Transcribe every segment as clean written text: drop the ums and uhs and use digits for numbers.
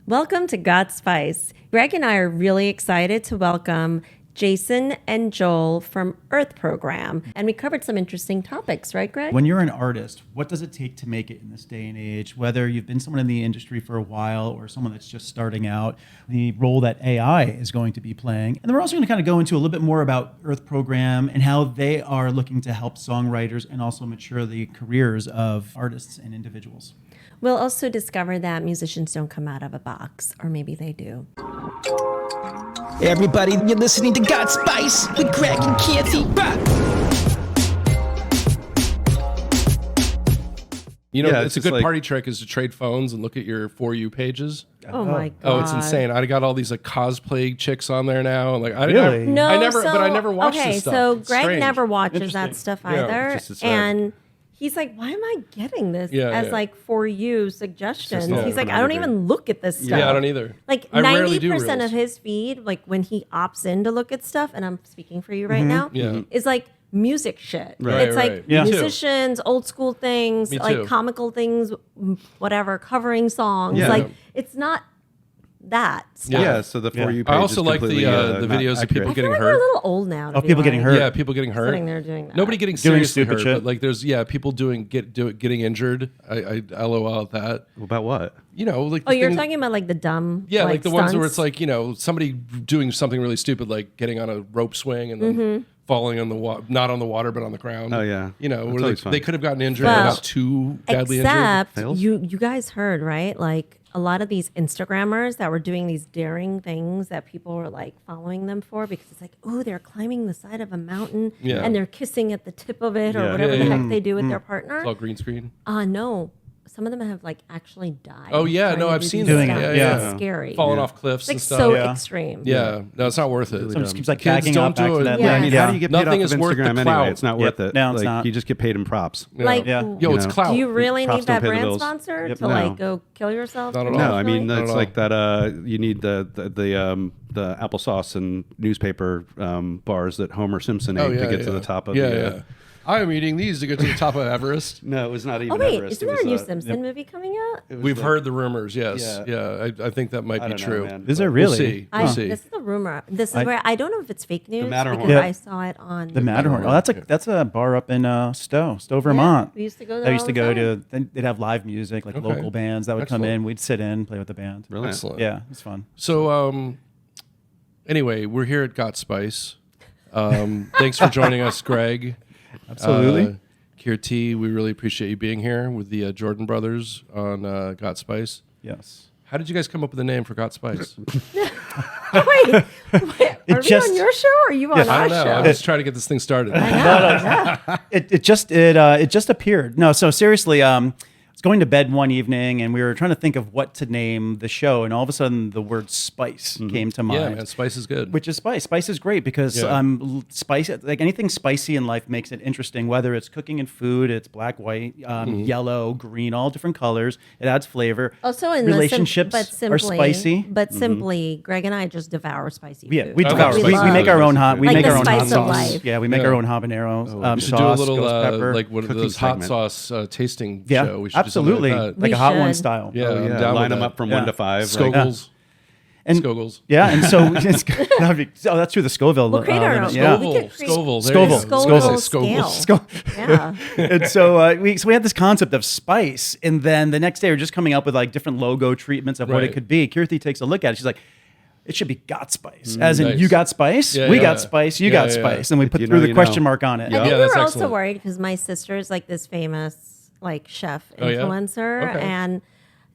Welcome to Got Spice. Greg and I are really excited to welcome Jason and Joel from Earth Program. And we covered some interesting topics, right, Greg? When you're an artist, what does it take to make it in this day and age? Whether you've been someone in the industry for a while or someone that's just starting out, the role that AI is going to be playing. And then we're also going to kind of go into a little bit more about Earth Program and how they are looking to help songwriters and also mature the careers of artists and individuals. We'll also discover that musicians don't come out of a box, or maybe they do. Hey everybody, you're listening to Got Spice with Greg and Kirti. You know, it's a good party trick is to trade phones and look at your For You pages. Oh my God. Oh, it's insane. I got all these like cosplay chicks on there now. Like I Really? No, I never watched this stuff. So It's Greg strange. never watches that stuff either. just And he's like, why am I getting this as like For You suggestions? He's like, I don't even look at this stuff. Yeah, I don't either. Like I rarely do 90% of reels. his feed, like when he opts in to look at stuff, and I'm speaking for you right now, is like music shit. Right, It's right. like Yeah. Me too. musicians, old school things, Me like too. comical things, whatever, covering songs. Yeah. Like it's not that stuff. Yeah, so the For You page I also is like the completely, the not videos of accurate. people I feel getting like we're a hurt. little old now. To be people getting like, hurt. Yeah, people getting hurt. Sitting there doing that. Nobody getting Doing seriously stupid hurt, shit. but like there's people getting injured. I LOL at that. About what? You know, like Oh, the you're thing- talking about like the dumb, Yeah, like the ones where stunts? it's like, you know, somebody doing something really stupid, like getting on a rope swing and then falling on the not on the water but on the ground. Oh, yeah. You know, That's where always fun. they could have gotten injured, Well, but not too badly injured. Except Fails? you guys heard, right? Like a lot of these Instagrammers that were doing these daring things that people were like following them for because it's like, oh, they're climbing the side of a mountain Yeah. and they're kissing at the tip of it or Yeah. whatever Yeah, the yeah. heck they do with their partner. It's all green screen. No. Some of them have like actually died. Oh, yeah. trying No, to I've do seen these that. stunts. Yeah, It's yeah. scary. Falling Yeah. off cliffs It's like and stuff. so Yeah. extreme. Yeah, no, it's not worth it. Someone just keeps like Kids backing don't up back do to it. that. Yeah. I mean, how do you get paid Nothing off is of worth the Instagram clout. anyway? It's not worth it. No, it's like, not. You just get paid in props. Like, Yeah. Yo, it's know. clout. do you really Props need don't that pay the brand bills. sponsor Yep. to No. like go kill yourself? Not at all. No, I mean Not at it's all. like that. You need the applesauce and newspaper bars that Homer Simpson ate to get to the top of the. I am eating these to get to the top of Everest. No, it was not even. Oh wait, Everest. isn't It there a new was, Simpson movie coming out? it was We've the- heard the rumors. Yes, Yeah. I think that might I be don't know, true. man. Is there But really? We'll see. I, We'll see. this is the rumor. This is where I don't know if it's fake news Matterhorn. because Yeah. I saw it on The Matterhorn. Oh, that's a bar up in Stowe, Vermont. we used to go there I used all to the go time. to. They'd have live music, like Okay. local bands that would come Excellent. in. We'd sit in, play with the band. Brilliant. Excellent. Yeah, it's fun. So, anyway, we're here at Got Spice. Thanks for joining us, Greg. Absolutely. Kirti, we really appreciate you being here with the Jordan brothers on Got Spice. Yes. How did you guys come up with the name for Got Spice? Wait, are we just- on your show or are you on I our don't know. show? I'm just trying to get this thing started. It just appeared. No, so seriously, I was going to bed one evening and we were trying to think of what to name the show, and all of a sudden the word spice came to mind. Yeah, man, spice is good. Which is spice. Spice is great because Yeah. spice, like anything spicy in life, makes it interesting. Whether it's cooking and food, it's black, white, yellow, green, all different colors. It adds flavor. Also, in relationships but are spicy. But simply, Greg and I just devour spicy Yeah, food. we Oh, devour. we We, love make our own hot. We Like make the our own hot spice of sauce. life. Yeah, we make Yeah. our own habanero we should sauce, do a little ghost pepper. like one of cooking those hot segment. sauce tasting Yeah, show. We should do something absolutely, like that. like We a hot one should. style. Yeah, I'm Yeah, down line with them that. up from Yeah. 1 to 5. Skogels. And Skogels. Yeah, and so that'd be, oh, that's true. The Scoville. We'll create our own. yeah. We could create Scoville. There Scoville. you go. Scoville. I was gonna say Scoville Scoville. scale. Yeah. And so we had this concept of spice, and then the next day we're just coming up with like different logo treatments of what it Right. could be. Kirti takes a look at it. She's like, it should be got spice, as in Nice. you got spice, Yeah, we yeah. got spice, you Yeah, got yeah. spice, and we put you through know, the you question know. mark on it. I think we that's were excellent. also worried because my sister is like this famous like chef Oh, yeah? influencer, Okay. and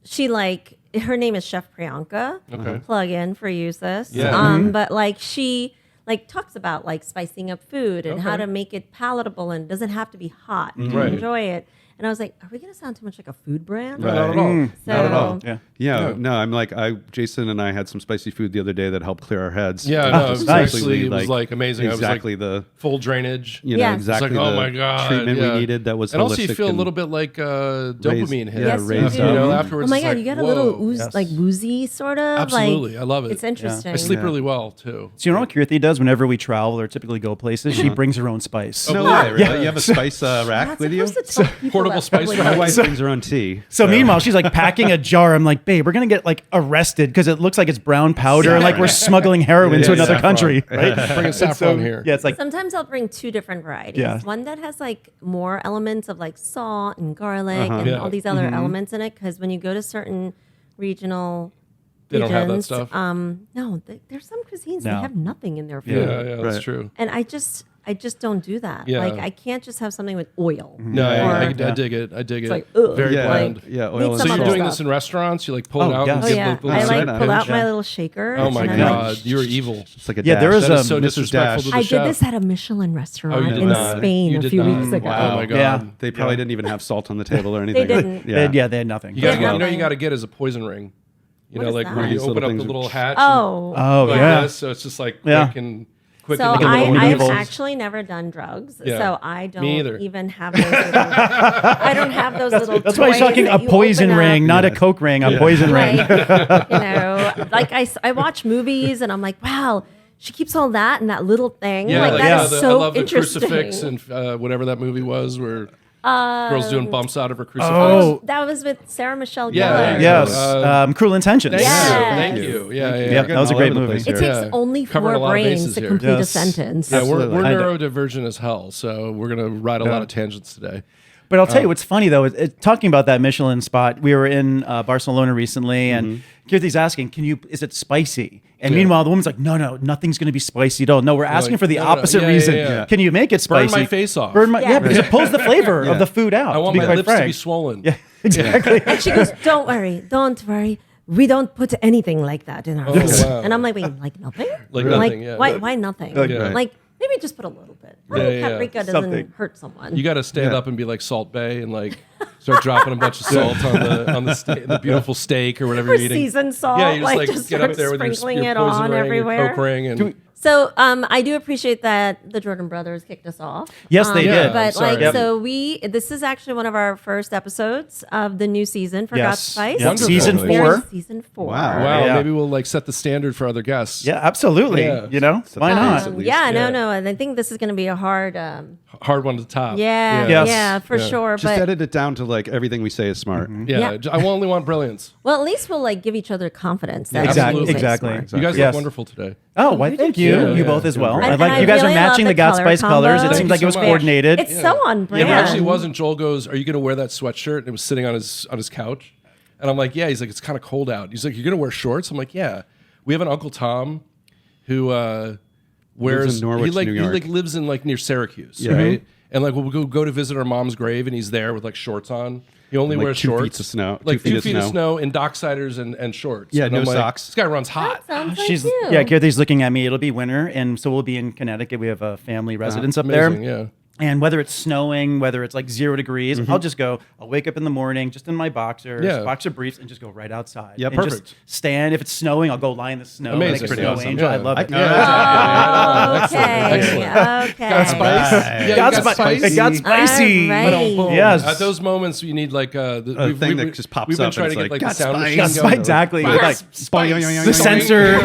she like her name is Chef Priyanka. Okay. Plug in for use this. Yeah. But like she like talks about like spicing up food and how Okay. to make it palatable and it doesn't have to be hot to Right. enjoy it. And I was like, are we gonna sound too much like a food brand? Not at all. So, Not at all. Yeah. Yeah, Yeah. no, I'm like Jason and I had some spicy food the other day that helped clear our heads. Yeah, It no, was it was nice. actually it was like amazing. Exactly I was like the full drainage. you know Yeah. exactly It's like, oh the my God, treatment yeah. we needed. That was And also you holistic feel a and little bit like dopamine hit. yeah, Yes, you raised do. You know, up. afterwards. Oh my it's god, like, you get a whoa. little ooze, Yes. like woozy sort of. Absolutely, like, I love it. It's interesting. I sleep Yeah. really well too. So you know what Kirti does whenever we travel or typically go places? She brings her own spice. No believe way, it. really? Yeah. You have a spice You're rack not with you? supposed to tell people portable spice with rack. My wife brings her own tea. So meanwhile, she's like packing a jar. I'm like, babe, we're gonna get like arrested because it looks like it's brown powder and like we're smuggling heroin to another country, right? Bringing saffron here. Yeah, it's like Sometimes I'll bring two different varieties. Yeah. One that has like more elements of like salt and garlic and Yeah. all these other elements in it. Because when you go to certain regional They don't have that regions, stuff? no, there's some cuisines No. that have nothing in their food. Yeah, that's Right. true. And I just don't do that. Yeah. Like I can't just have something with oil. No, Or- I dig it. I dig it. like, ugh. Very Yeah, bland. yeah. Need Oil and some So you're other salt. doing stuff. this in restaurants? You like pull Oh, it out yes. and Oh give yeah, the I like Yeah. pull out Yeah. my little shaker. Oh my and I god, like- you're evil. It's like a Yeah, dash. there is That a is so Mrs. disrespectful to Dash. the I chef. did this at a Michelin restaurant did in not. Spain You a did few not. weeks ago. Oh my god. Yeah. They probably didn't even have salt on the table or anything. didn't. they had nothing. You gotta Yeah. get, you know, you got to get as a poison ring. You What know, is like that? where you These open little up the things little are- hatch. Oh. Oh like yeah. this, so it's just like Yeah. quick and quick. So and a little I've evils. actually never done drugs, Yeah. so I don't Me either. even have those. Little, I don't have those little. That's why he's toys talking that a you poison open ring, up. not a coke ring. A poison ring. Like, like I watch movies and I'm like, wow, she keeps all that in that little thing. Yeah, like like, that is I so love the interesting. crucifix and whatever that movie was where girls doing bumps out of her crucifix. Oh. That was with Sarah Michelle Yeah, Gellar. yeah. Yes. Cruel Intentions. Thank Yes. you, thank you. Yeah, Yeah, that was a all great over the movie. place It here. takes Yeah. only Covering a 4 lot of brains bases to here. complete a Yes. sentence. Yeah, we're Absolutely. neurodivergent as hell, so we're gonna ride a lot of tangents today. But I'll tell you what's funny though. Talking about that Michelin spot, we were in Barcelona recently, and Kirti's asking, is it spicy?" And Yeah. meanwhile, the woman's like, "No, nothing's going to be spicy at all. No, we're asking like, for the no, no, opposite yeah, reason. yeah, yeah. Can you make it Burn spicy? my face off. Yeah. because it pulls the flavor of the food out. I want to be my quite lips frank. to be swollen. Yeah, exactly. And she goes, don't worry. We don't put anything like that in our food. wow. And I'm like, wait, like nothing? Like nothing, yeah. Why nothing? Yeah. Like maybe just put a little bit. Yeah. Paprika doesn't Something. hurt someone. You got to stand up and be like Salt Bay and like start dropping a bunch of salt on the beautiful steak or whatever Or you're eating. seasoned salt, Yeah, you just like, like just get up start there with your sprinkling it poison on ring, everywhere. your coke ring, and So I do appreciate that the Jordan brothers kicked us off. Yes, they Yeah. did. But sorry. like, Yep. so this is actually one of our first episodes of the new season for Got Yes. Spice. Yep. Wonderful. Season Very 4. Season 4. Wow. wow, Yeah. maybe we'll like set the standard for other guests. Yeah, absolutely. Yeah. You know, why the not? pace at least. Yeah, Yeah. no, and I think this is going to be a hard. Hard one to top. Yeah, Yes. yeah, for Yeah. sure. Just but edit it down to like everything we say is smart. Yeah, Yeah. I only want brilliance. well, at least we'll like give each other confidence. That Exactly. everything's Exactly. smart. You guys Yes. look wonderful today. Oh, why? Thank you. too. You Yeah. both as well. And I And like I you guys really are love matching the the God color Spice colors. It combo. seems like it was Thank you so much. coordinated. It's so on Yeah, brand. but actually wasn't. Joel goes, "Are you going to wear that sweatshirt?" And it was sitting on his couch, and I'm like, "Yeah." He's like, "It's kind of cold out." He's like, "You're going to wear shorts?" I'm like, "Yeah." We have an Uncle Tom who wears Norwich, he like New he York. like lives in like near Syracuse, Yeah. right? And like we'll go to visit our mom's grave, and he's there with like shorts on. He only Like wears 2 feet shorts, of snow- like 2 2 feet of snow in docksiders and shorts. Yeah, And no I'm like, socks. This guy runs hot. Sounds like She's you. Kirti's looking at me. It'll be winter, and so we'll be in Connecticut. We have a family residence up there. Amazing, yeah. And whether it's snowing, whether it's like 0 degrees, I'll just go. I'll wake up in the morning just in my boxers, Yeah. boxer briefs, and just go right outside. Yeah, and perfect. Just stand. If it's snowing, I'll go lie in the snow. Amazing. Make a Pretty snow awesome. angel. I Yeah. love it. Okay. Excellent. Okay. Got spice. Yeah, you Got got spicy. spice. It got spicy. All right. Yes. At those moments, you need like A thing that just pops We've been up trying and to it's get like like, the sound "Got machine spice." going. Exactly. Like, Like, Spice. the sensor.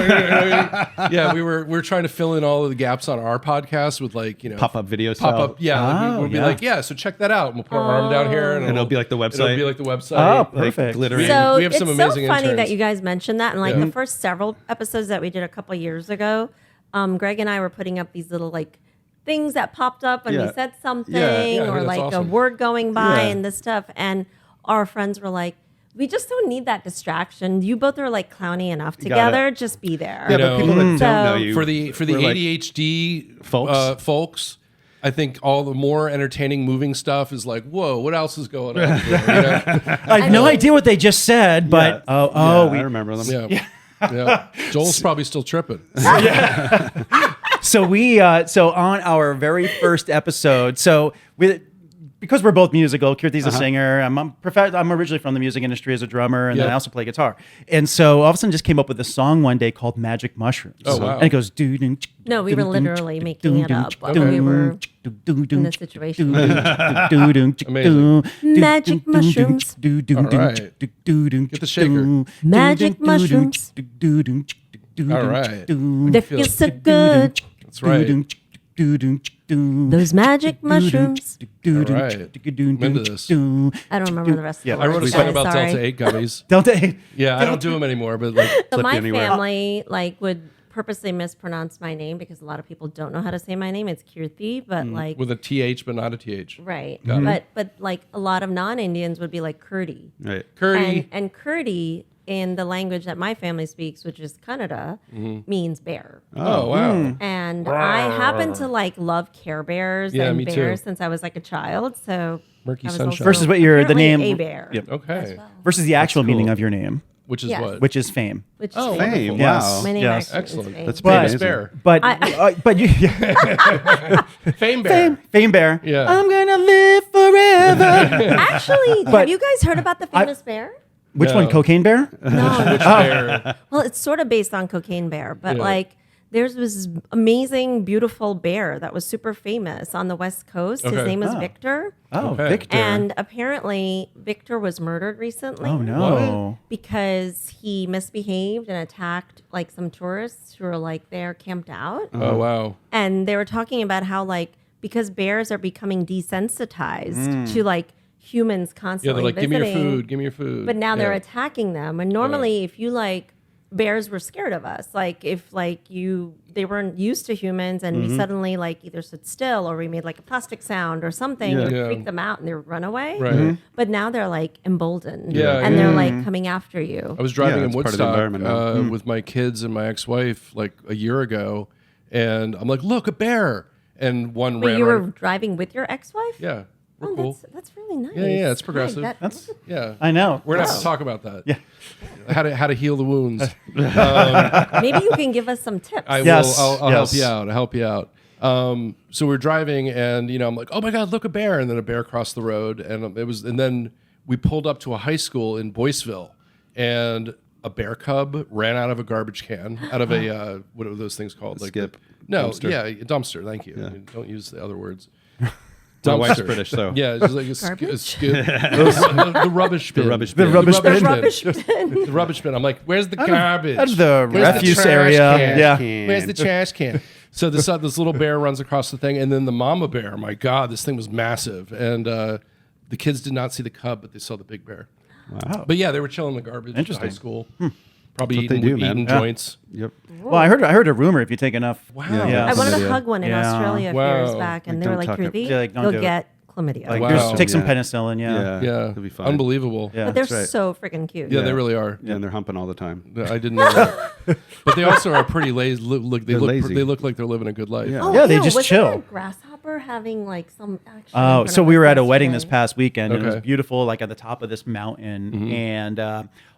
Yeah, we were trying to fill in all of the gaps on our podcast with like Pop-up video pop style. up. Yeah, like Oh, we'll be yeah. like, yeah. So check that out. And we'll put our arm down here, and it'll be like the It'll website. be like the website. Oh, Like perfect. glittering. So We have some it's amazing so funny interns. that you guys mentioned that, and like Yeah. the first several episodes that we did a couple years ago, Greg and I were putting up these little like things that popped up when we Yeah. said something, Yeah, I think or that's like awesome. a word going by Yeah. and this stuff, and our friends were like, "We just don't need that distraction. You both are like clowny enough got together. Just be there." Yeah, know, but people that don't So- know you for the we're like, ADHD folks. folks. I think all the more entertaining moving stuff is like, whoa, what else is going on? Here? You know? I have no idea what they just said, but Yeah. oh, Yeah, we I remember them. Yeah. Yeah. Joel's probably still tripping. So so on our very first episode, because we're both musical, Kirti's a singer. I'm originally from the music industry as a drummer, and then Yeah. I also play guitar. And so all of a sudden, just came up with a song one day called "Magic Mushrooms." Oh, wow. And it goes do. No, we were literally making it up while we were in this situation. Amazing. Magic mushrooms. All right. Get the shaker. Magic mushrooms. All right. They feel so good. That's right. Those magic mushrooms. All right. I'm into this. I don't remember the rest of the I wrote a words, song guys, about sorry. Delta 8 gummies. Delta 8. Yeah, I don't do them anymore, but like, So Flip my you anywhere. family would purposely mispronounce my name because a lot of people don't know how to say my name. It's Kirti, but like with a TH, but not a TH. right. Got it. But like a lot of non-Indians would be like Kirti. Right. Curdy. And Kirti in the language that my family speaks, which is Kannada, means bear. Oh, wow. And I happen to like love Care Bears Yeah, and me too. bears since I was like a child. So Murky I was sunshine. also Versus what your the apparently name a bear. Yep. Okay. Versus the actual cool. meaning of your name, Which is Yes. what? which is fame. Which is Oh, fame. Fame. Yes. Wow. My name Yes. actually Excellent. is Fame. That's But- pretty Famous amazing. bear. But you Fame bear. fame bear. Yeah. I'm gonna live forever. Actually, But have you guys heard about the famous bear? Which No. one? Cocaine Bear? No. Bear. Well, it's sort of based on Cocaine Bear, but Yeah. like there's this amazing, beautiful bear that was super famous on the West Coast. His Okay. name was Oh. Victor. Oh, Okay. Victor. And apparently Victor was murdered recently. Oh no. Because he misbehaved and attacked like some tourists who were like there camped out. Oh, wow. And they were talking about how like because bears are becoming desensitized to like humans Yeah, constantly they're like, give me your visiting, food, give me your food. but now they're Yeah. attacking them. And normally if you like bears were scared of us, like if like they weren't used to humans and we suddenly like either stood still or we made like a plastic sound or something, it would Yeah. freak them out and they would run away. Right. But now they're like emboldened Yeah, and yeah. they're like coming after you. I was driving Yeah, in it's part of the Woodstock environment now. with my kids and my ex-wife like a year ago, and I'm like, "Look, a bear!" And one Wait, ran. you were around- driving with your ex-wife? Yeah, we're Oh, cool. that's really nice. Yeah, it's God, progressive. That's Yeah, I know. we're gonna have to talk about that. Yeah. How to heal the wounds. Maybe you can give us some tips. I Yes, will. I'll help yes. you out. I'll help you out. So we're driving, and I'm like, "Oh my God, look, a bear!" And then a bear crossed the road, and and then we pulled up to a high school in Boyceville, and a bear cub ran out of a garbage can, out of a what are those things called? skip. No, Dumpster. yeah, a dumpster. Thank you. I mean, don't use the other words. My wife's Dumpster. British, so Yeah, it's just like a Garbage? skip. The rubbish bin. The rubbish The bin. rubbish bin. Rubbish bin. The rubbish bin. I'm like, where's the garbage? That's the Where's the refuse trash area. can? Yeah. Where's the trash can? So this little bear runs across the thing, and then the mama bear. My God, this thing was massive, and the kids did not see the cub, but they saw the big bear. Wow. But yeah, they were chilling in the garbage at Interesting. high school, probably That's what eating, they do, man. eating Yeah. joints. Yep. Well, I heard a rumor if you take enough. Wow. Yeah. I wanted to Chlamydia. hug one in Yeah. Australia a few Wow. years back, and Like, they were don't like, tuck it. Kirti, Yeah, like, don't you'll do it. get chlamydia. Like, Wow. just take some Yeah. penicillin. Yeah. Yeah, it'll be fine. unbelievable. Yeah. But they're That's right. so freaking cute. Yeah, they really are. Yeah, and they're humping all the time. I didn't know that. But they also are pretty lazy. They're lazy. They look like they're living a good life. Yeah. Oh, Yeah, they no, just wasn't chill. there a grasshopper having like some action? in Oh, front so of we us were at a wedding this yesterday? past weekend, and it was Okay. beautiful, like at the top of this mountain, and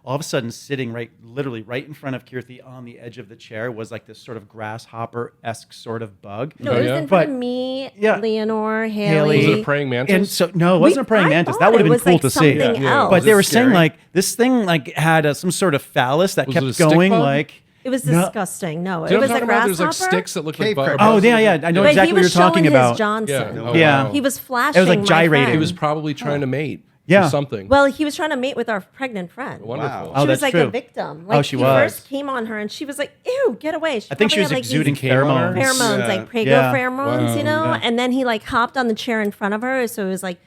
all of a sudden, sitting literally right in front of Kirti on the edge of the chair was like this sort of grasshopper-esque sort of bug. No, Oh, it was yeah? in front of But- me, yeah. Leonore, Haley. Haley. Was it a praying mantis? And so no, it wasn't a praying I mantis. thought That would have it been was cool like to see. something Yeah. else. But Was they it were saying scary? like this thing like had some sort of phallus that Was it a kept stick going bug? like. It was No. disgusting. No, Do you it know was what a I'm talking about? There's grasshopper. like sticks that look like Cave bugs. crickets. Oh yeah, yeah. I know But exactly he what you're was showing talking his about. Johnson. Yeah. Oh, Yeah. wow. He was flashing. like my gyrating. friend. He was probably trying to mate. Yeah. Or something. Well, he was trying to mate with our pregnant friend. Wonderful. Oh, She that's was like true. a victim. Like, she he was. first came on her and she was like, ew, get away. I think she probably was had, like, exuding these came on her? pheromones. pheromones, Yeah. like prego Yeah. pheromones, Wow. you know? Yeah. And then he like hopped on the chair in front of her. So it was like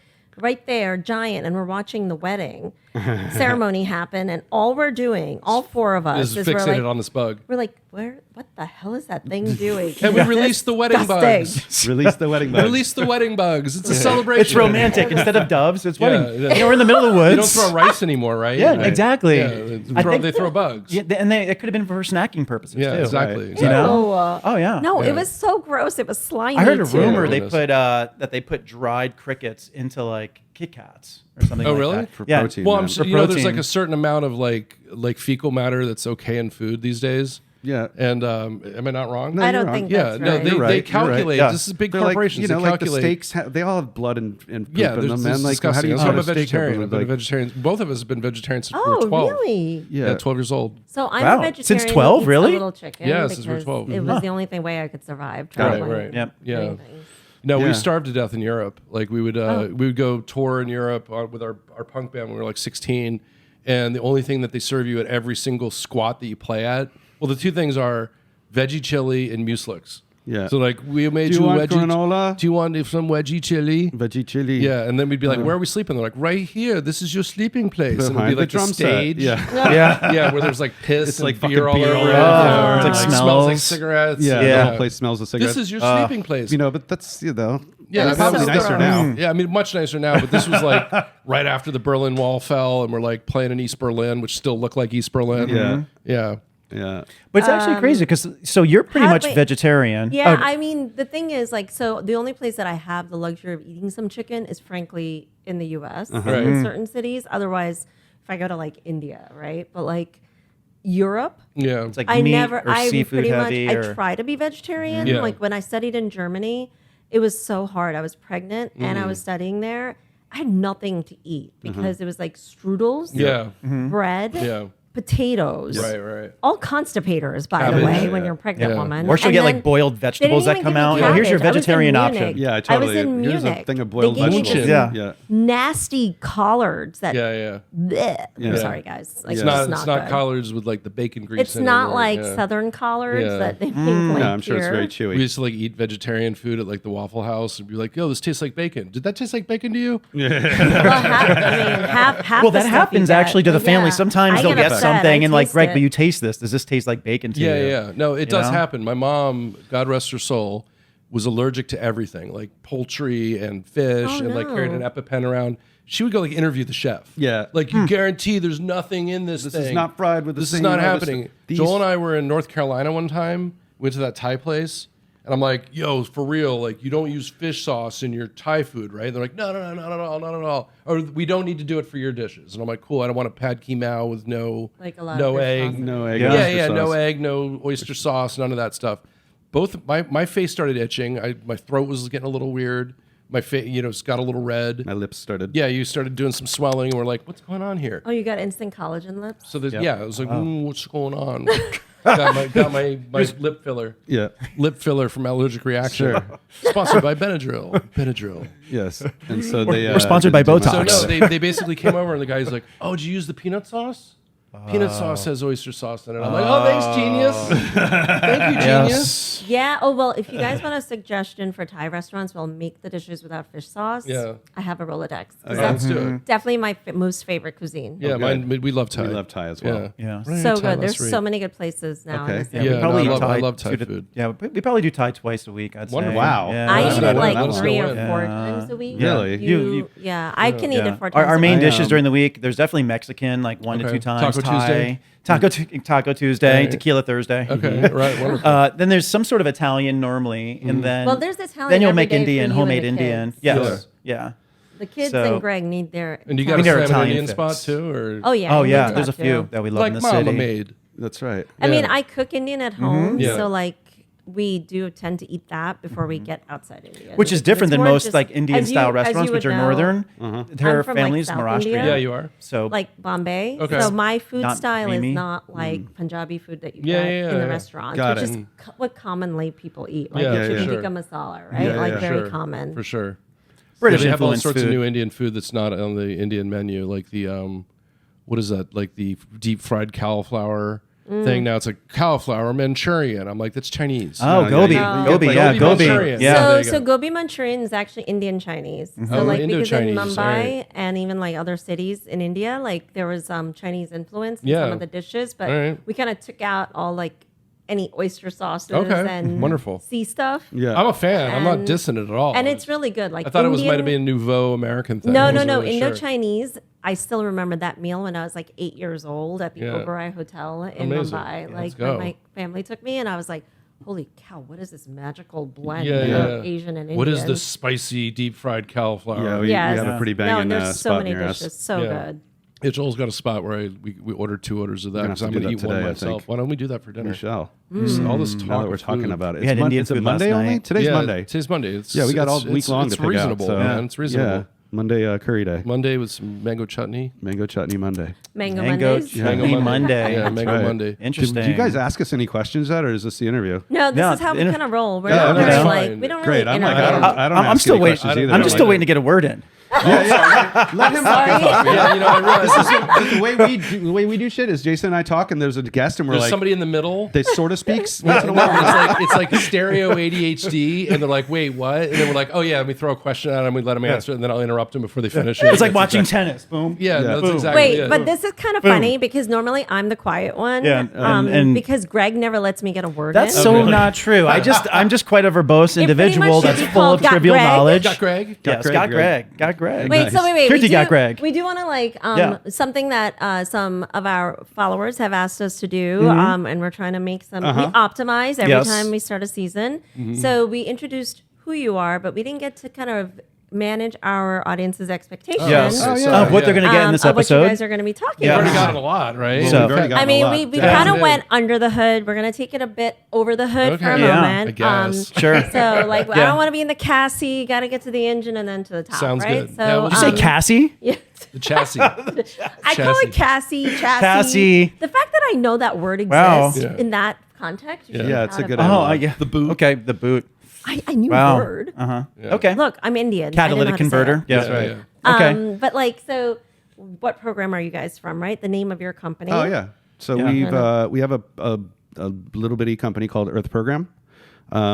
right there, giant, and we're watching the wedding ceremony happen. And all we're doing, all four of us, Is is we're fixated like, on this bug. we're like, what the hell is that thing doing? And we It's released the wedding disgusting. bugs. Release the wedding bug. Release the wedding bugs. It's a celebration. It's romantic instead of doves. It's Yeah, wedding. yeah. You know, we're in the middle of the woods. You don't throw rice anymore, right? Yeah, Right. exactly. Yeah, I think they throw bugs. Yeah, and it could have been for snacking purposes Yeah, too. exactly. Right. exactly. You know? Oh, Oh yeah. no, Yeah. it was so gross. It was slimy. I heard a too. rumor they Goodness. put that they put dried crickets into like Kit Kats or something. Oh, like really? that. For yeah. protein. Well, I'm man. sure, For there's protein. like a certain amount of like fecal matter that's okay in food these days. Yeah. And am I not wrong? I you're don't wrong. think Yeah, that's no, right. they You're right, they you're right. calculate. Yeah. This is big They're like, corporations. like the calculate. steaks, they all have blood and poop Yeah, in there's them, this man. is Like, how do disgusting. you So put I'm a steak up vegetarian. with, I've like- been a vegetarian. Both of us have been vegetarians since we Oh, were 12. really? Yeah, Yeah. 12 years old. So I'm Wow. a vegetarian. Since 12, eats really? A little chicken. Yeah, since we were because 12. It was the only way I could survive. Right, traveling, right. Yep. Yeah. doing things. No, Yeah. we starved to death in Europe. Like we would go tour in Europe with our punk band when we were like 16, and the only thing that they serve you at every single squat that you play at, well, the two things are veggie chili and muslix. Yeah. So like we made Do you want veggie granola? Do you want some veggie chili? Veggie chili. Yeah, and then we'd be like, "Where are we sleeping?" They're like, "Right here. This is your sleeping place." And it'd Behind be the like the drum set. stage. Yeah. Yeah. Yeah, where there's like piss It's and like beer all fucking beer over it. all over Yeah, it. or, It's like smells like smells. cigarettes. Yeah. Yeah. The whole place smells of cigarettes. This is your sleeping place. But that's, Yeah, That that's is probably so nicer gross. now. Yeah, I mean, much nicer now, but this was like right after the Berlin Wall fell, and we're like playing in East Berlin, which still looked like East Berlin. Yeah. Yeah. Yeah. But it's actually crazy because so you're pretty much wait. vegetarian. Yeah, Oh, I mean, the thing is, like, so the only place that I have the luxury of eating some chicken is, frankly, in the U.S. Right. in certain cities. Otherwise, if I go to like India, right? But like Europe, Yeah. it's like I meat never, or I seafood pretty heavy. much, or, I try to be vegetarian. Yeah. Like when I studied in Germany, it was so hard. I was pregnant and I was studying there. I had nothing to eat because it was like strudels, Yeah. bread, Yeah. potatoes, Right. all constipators, by Cabbage, the way, yeah. when you're a pregnant Yeah. woman. or she'll And get then like boiled they didn't vegetables that even come give me out. Oh, here's your cabbage. I was in vegetarian Munich. option. Yeah, I totally. was in Here's Munich. a thing of boiled They gave me vegetables. this Yeah. Yeah. nasty collards that. Yeah. Bleh. I'm Yeah. sorry, guys. Like, It's it's not good. collards with like the bacon grease. It's in it not or- like yeah. Southern collards Yeah. that they make No, like I'm sure it's here. very We chewy. used to like eat vegetarian food at like the Waffle House and be like, "Yo, this tastes like bacon." Did that taste like bacon to you? Well, half Well, the that stuff happens you get- actually to the family. yeah. Sometimes I they'll get upset. something I and like, taste Greg, it. but you taste this. Does this taste like bacon to you? Yeah. No, it does know? happen. My mom, God rest her soul, was allergic to everything, like poultry and fish, Oh, and like carried an no. EpiPen around. She would go like interview the chef. Yeah. Like you guarantee there's nothing in this This thing. is not fried with the This same is not harvest- happening. these- Joel and I were in North Carolina one time. Went to that Thai place. And I'm like, yo, for real, like you don't use fish sauce in your Thai food, right? They're like, no, not at all. Or we don't need to do it for your dishes. And I'm like, cool, I don't want a pad kee mao with no Like a lot no of fish egg. sauce. No egg. Yeah. oyster No sauce. egg, no oyster sauce, none of that stuff. Both my face started itching. My throat was getting a little weird. My face, it's got a little red. My lips started. Yeah, you started doing some swelling, and we're like, what's going on here? Oh, you got instant collagen lips? So I was like, what's going on? got my lip filler. Yeah. Lip filler from allergic reaction. Sure. Sponsored by Benadryl. Yes. And so they. We're sponsored by didn't do Botox. much. So no, they basically came over and the guy's like, "Oh, did you use the peanut sauce? Peanut sauce has oyster sauce in it." I'm like, "Oh, thanks, genius. Thank you, genius." Yeah. Oh, well, if you guys want a suggestion for Thai restaurants, we'll make the dishes without fish sauce. Yeah. I have a Rolodex. 'Cause Yeah, that's let's do it. definitely my most favorite cuisine. Yeah, good. mine. We love Thai. We love Thai as well. Yeah. Right, So Thai good. There's last week. so many good places now. Okay. in this Yeah, area. Yeah, Probably no, eat I love Thai 2 to food. Yeah, we probably do Thai twice a week. I'd say. Wonderful. Wow. Yeah. I Let eat us it know like when. 3 or Yeah. 4 times a week. Yeah. Really? Yeah, I can eat it 4 times Our a main week. dishes during the week, there's definitely Mexican, like 1 to Okay. 2 times. Taco Thai, Tuesday? Taco Tuesday, Right. Tequila Thursday. Okay, right. Wonderful. Then there's some sort of Italian normally, and then Well, there's Italian Then you'll every make day for Indian, you and homemade the Indian. kids. Yes, yeah. The kids So- and Greg need their. And you got a They're salmon Italian Indian fix. spot too, or Oh yeah. Oh we yeah, need there's a that, few too. that we love like in the Mama city. made. That's right. I mean, Yeah. I cook Indian at home, Yeah. so like we do tend to eat that before we get outside India. Which is It's different than more most just- like Indian as you- style as restaurants, you which would are know, northern. Their I'm from, like, families South Maharashtrian. India. Yeah, you are. So like Bombay. Okay. So my food Not style creamy. is not like Punjabi food that you Yeah, get yeah, in the yeah. restaurants, Got which it. is what commonly people eat, like Yeah, the yeah, chicken sure. tikka masala, right? Yeah, like yeah. very Sure. common. For sure. British They have all influenced sorts food. of new Indian food that's not on the Indian menu, like the what is that? Like the deep fried cauliflower thing. Now it's like cauliflower Manchurian. I'm like, that's Chinese. Oh, No, gobi, yeah, you- gobi, you get, yeah, like, gobi, Manchurian. yeah. there So, you so go. gobi Manchurian is actually Indian Chinese. So Oh, like because in Indo-Chinese, Mumbai alright. and even like other cities in India, like there was Chinese influence in Yeah. some of the dishes, but Alright. we kind of took out all like any oyster sauces Okay. and Wonderful. sea stuff. Yeah. I'm a fan. I'm not And- dissing it at all. And it's really good. Like I thought it was might have Indian- been a nouveau American thing. No, I no, wasn't no. really sure. Indo-Chinese. I still remember that meal when I was like 8 years old at the Yeah. Oberoi Hotel in Amazing. Mumbai. Let's Like go. when my family took me, and I was like, "Holy cow! What is this magical blend Yeah, of yeah. Asian and Indian?" What is this spicy deep fried cauliflower? Yeah, we Yes. have a pretty No, banging and there's so spot many near dishes. us. So Yeah. good. Yeah, Joel's got a spot where we ordered 2 orders of that We're gonna because have I'm to going do to that eat one today, I myself. think. Why don't we do that for dinner? We shall. All this talk Now that we're of talking food. about it. We had Indian Is it food last Monday only? night. Today's Yeah, Monday. Today's Monday. It's, Yeah, we got all it's- week long it's to pick reasonable, out. So. man. It's reasonable. Yeah. Monday curry day. Monday with some mango chutney. Mango chutney Monday. Mango Mango Mondays. chutney Mango Monday. Yeah, That's Mango right. Monday. Interesting. Do you guys ask us any questions yet, or is this the interview? No, this No, is how we inter- kind of roll. We're Yeah, not okay. really Fine. like we don't Great. really I'm like, interrupt. I don't I'm ask still any waiting. questions either. I'm I just like still it. waiting to get a word in. Let him Sorry. talk. Yeah, you know, I realized The way we do shit is Jason and I talk, and there's a guest, and we're there's like, somebody in the middle. they sort of speaks No, once in a while. it's like stereo ADHD, and they're like, "Wait, what?" And then we're like, "Oh yeah," and we throw a question at them, we let them answer, and then I'll interrupt them before they finish it. It's like watching tennis. Boom. Yeah, no, that's Boom. exactly. Wait, it. but this is kind of funny because normally I'm the quiet one. Yeah, and- because Greg never lets me get a word That's in. so really? not true. I'm just quite a verbose pretty individual much should that's be full called of Got trivial Greg. knowledge. Got Greg. Yes, got Greg. Got Greg. Wait, so wait. Kirti got Greg. We do want to Yeah. something that some of our followers have asked us to do, Mm-hmm. and we're trying to make some. We optimize every Yes. time we start a season. So we introduced who you are, but we didn't get to kind of manage our audience's expectations. Yes. Oh, Of what they're going to get in this of what episode. you guys are going to be talking Yeah. We've about. already gotten a lot, right? So- We've already gotten I mean, a lot. we Yeah. kind of Yeah. went under the hood. We're gonna take it a bit over the hood for a Okay. Yeah. moment. I guess. Sure. So, like, I Yeah. don't want to be in the chassis. Got to get to the engine and then to the top. Sounds right? good. So, Yeah, we'll Did you say Cassie? yeah. The chassis. I call Chassis. it Cassie. Chassis. Cassie. The fact that I know that word Wow. exists Yeah. in that context. You should Yeah, be it's a proud good of me. Oh, yeah. The boot. Okay, the boot. I knew Wow. word. Okay. Look, I'm Indian. I didn't know Catalytic how to say converter. it. Yes, Yeah, right. yeah. Okay. But like, so, what program are you guys from? Right, the name of your company. Oh yeah. So Yeah. we have a little bitty company called Earth Program.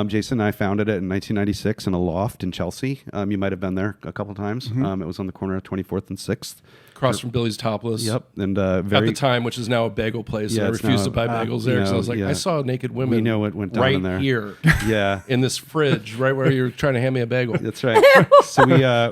Jason and I founded it in 1996 in a loft in Chelsea. You might have been there a couple times. It was on the corner of 24th and 6th. Across from Billy's Topless. Yep. And At very the time, which is now a bagel place, Yeah, and I it's refused now- to buy bagels you there because I know, was like, yeah. I saw naked women. We know what went down right in there. here yeah. in this fridge, right where you're trying to hand me a bagel. That's right. So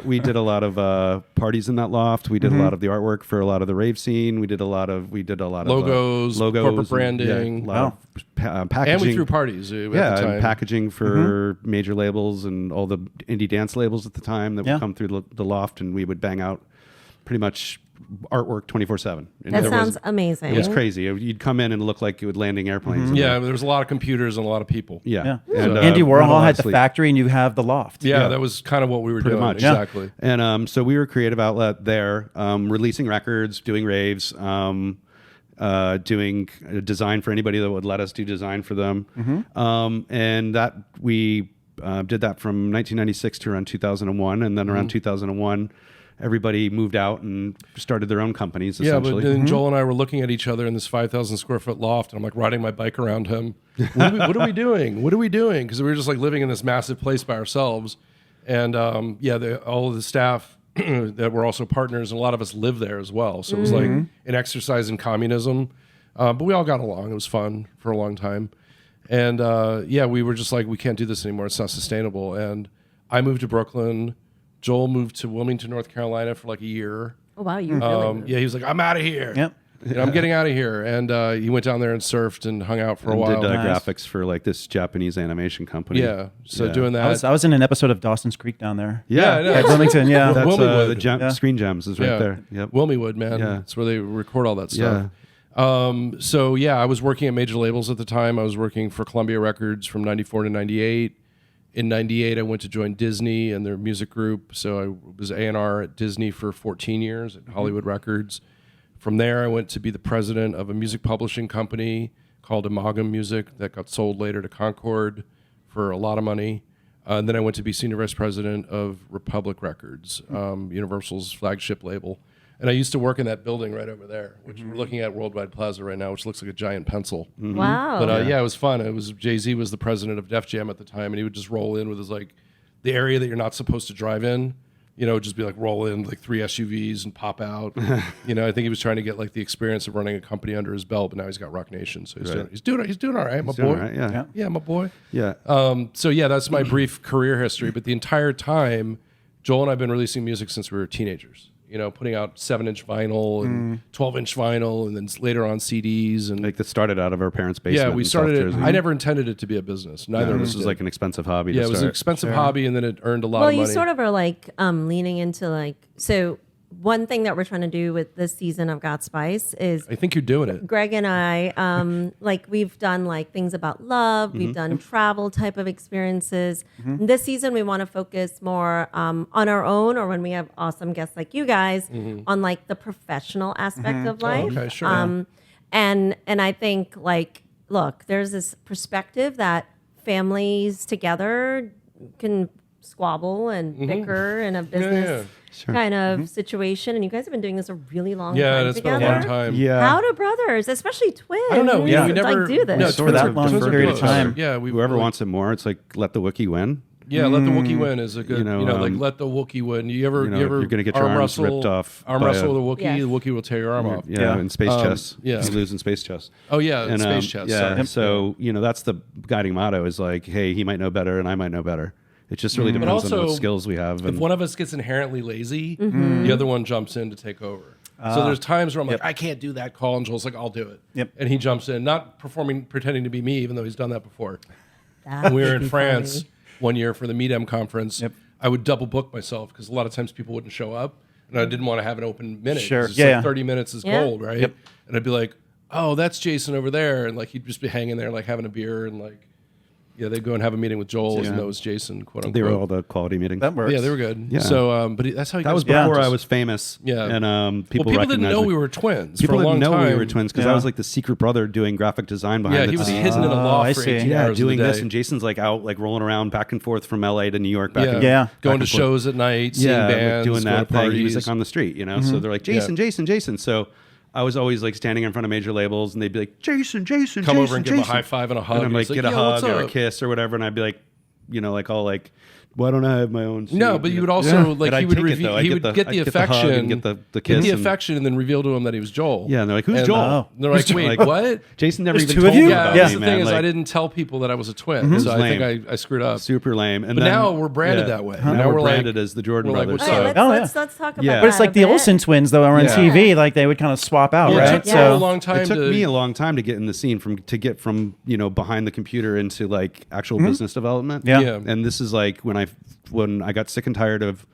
we did a lot of parties in that loft. We did a lot of the artwork for a lot of the rave scene. We did a lot of Logos, corporate and, branding. a lot of packaging. And we threw parties at Yeah, the time. and packaging for major labels and all the indie dance labels at the time that Yeah. would come through the loft, and we would bang out pretty much artwork 24/7. And That there sounds was, amazing. it was crazy. You'd come in and look like you would landing airplanes. in Yeah, there. there was a lot of computers and a lot of people. Yeah. Yeah. And, Andy not a Warhol lot had of the sleep. factory, and you have the loft. Yeah, that was kind of what we were Pretty doing. much. Yeah. Exactly. And so we were a creative outlet there, releasing records, doing raves, doing design for anybody that would let us do design for them. And that we did that from 1996 to around 2001. And then around 2001, everybody moved out and started their own companies, Yeah, essentially. but then Joel and I were looking at each other in this 5,000 square foot loft, and I'm like riding my bike around him. What are we doing? What are we doing? Because we were just like living in this massive place by ourselves. And all of the staff that were also partners, and a lot of us lived there as well. So it was like an exercise in communism. But we all got along. It was fun for a long time. And we were just like, we can't do this anymore. It's not sustainable. And I moved to Brooklyn. Joel moved to Wilmington, North Carolina for like a year. Oh wow, you really moved. Yeah, he was like, I'm out of here. Yep. You know, I'm getting out of here. And he went down there and surfed and hung out for a And while. did Nice. graphics for like this Japanese animation company. Yeah. So Yeah. doing that. I was in an episode of Dawson's Creek down there. Yeah, I know. At Wilmington, yeah. That's Wilmingwood. the Yeah. Screen Gems is right there. Yep. Wilmingwood, man. Yeah. That's where they record all that stuff. I was working at major labels at the time. I was working for Columbia Records from 94 to 98. In 98, I went to join Disney and their music group. So I was A&R at Disney for 14 years at Hollywood Records. From there, I went to be the president of a music publishing company called Amalgam Music that got sold later to Concord for a lot of money. And then I went to be senior vice president of Republic Records, Universal's flagship label. And I used to work in that building right over there, which we're looking at Worldwide Plaza right now, which looks like a giant pencil. Wow. But it was fun. It was Jay-Z was the president of Def Jam at the time, and he would just roll in with his like the area that you're not supposed to drive in. You know, just be like roll in like 3 SUVs and pop out. You know, I think he was trying to get like the experience of running a company under his belt, but now he's got Rock Nation, so he's doing all right, my boy. Doing all right, yeah. Yeah, my boy. Yeah. That's my brief career history. But the entire time, Joel and I have been releasing music since we were teenagers. You know, putting out 7-inch vinyl and 12-inch vinyl, and then later on CDs. And Like that started out of our parents' basement. yeah, we in South started it. Jersey. I never intended it to be a business. Neither of us This was did. like an expensive hobby. Yeah, to it was start. an expensive hobby, and then it earned a lot Well, of you money. sort of are like leaning into like, so one thing that we're trying to do with this season of Got Spice is I think you're doing it. Greg and I, like we've done like things about love, we've done travel type of experiences. This season, we want to focus more on our own, or when we have awesome guests like you guys, on like the professional aspect of life. okay, sure. And I think like, look, there's this perspective that families together can squabble and bicker in a business kind of situation. And you guys have been doing this a really long Yeah, time and it's together. been a long time. Yeah. How do brothers, especially twins, I don't know. Yeah. We never like do this? No, For twins that are- long twins are period of close. time. Yeah, Whoever wants it more, it's like let the Wookiee win. Yeah, let the Wookiee win is a good. Like let the Wookiee win. You ever you're gonna get your arm arms wrestle, ripped off Arm by wrestle a- with a Wookiee. Yes. The Wookiee will tear your arm off. Yeah, in space chess. yeah. You lose in space chess. Oh yeah, And, space chess. Yeah. Sorry. So that's the guiding motto is like, hey, he might know better and I might know better. It just really depends on also, what skills we have. If And one of us gets inherently lazy, the other one jumps in to take over. So there's times where I'm like, I can't do that call, and Joel's like, I'll do it. Yep. And he jumps in, not pretending to be me, even though he's done that before. That When we were would in be France funny. one year for the Meetem conference, Yep. I would double book myself because a lot of times people wouldn't show up, and I didn't want to have an open minute. 'cause Sure. it's Yeah. like 30 minutes is Yeah. gold, right? Yep. And I'd be like, oh, that's Jason over there, and like he'd just be hanging there, like having a beer, and like, yeah, they'd go and have a meeting with Joel, and that was Jason, quote unquote. they were all the quality meetings. That works. Yeah, they were good. Yeah. So, but that's how he That got was his before practice. I was famous. Yeah. And people, Well, people didn't recognized know me. we were twins People for a long didn't know time. we were twins because Yeah. I was like the secret brother doing graphic design behind Yeah, the he was scenes. hidden in a loft I for see. 18 Yeah, hours doing of the this, day. and Jason's like out, like rolling around back and forth from LA to New York, back yeah, and Yeah. going to back and forth. shows at night, seeing yeah, like bands, doing going that to thing. parties. He was like on the street, So they're like, Jason, Yeah. Jason, Jason. So I was always like standing in front of major labels, and they'd be like, Jason, Jason, Come Jason, over and give him a Jason. high five and a hug. And I'm and like, he's get a "Yo, what's hug or a up?" kiss or whatever, and I'd be like, all like, why don't I have my own seat? No, but you would also like But I'd he would take it, reveal, though. I'd he get would the- get I'd the get the hug affection, and get the get kiss the and- affection, and then reveal to him that he was Joel. Yeah, and they're like, who's And, Joel? Oh. and they're like, wait, what? Jason never There's even two of told you? me Yeah, about that's me, the man. thing is Like, I didn't tell people that I was a twin, so I lame. think I screwed up. super lame. And But then, now we're branded that way. Now Now we're we're like- branded as the Jordan we're like, brothers. what's All up? right, Oh, let's talk about Yeah. that. But it's like a the bit. Olsen twins, though, are on Yeah. TV. Like they would kind of swap out, Well, it right? took Joel a Yeah. long time It took to me a long time to get in the scene to get from behind the computer into like actual business development. Yeah. Yeah. And this is like when I got sick and tired of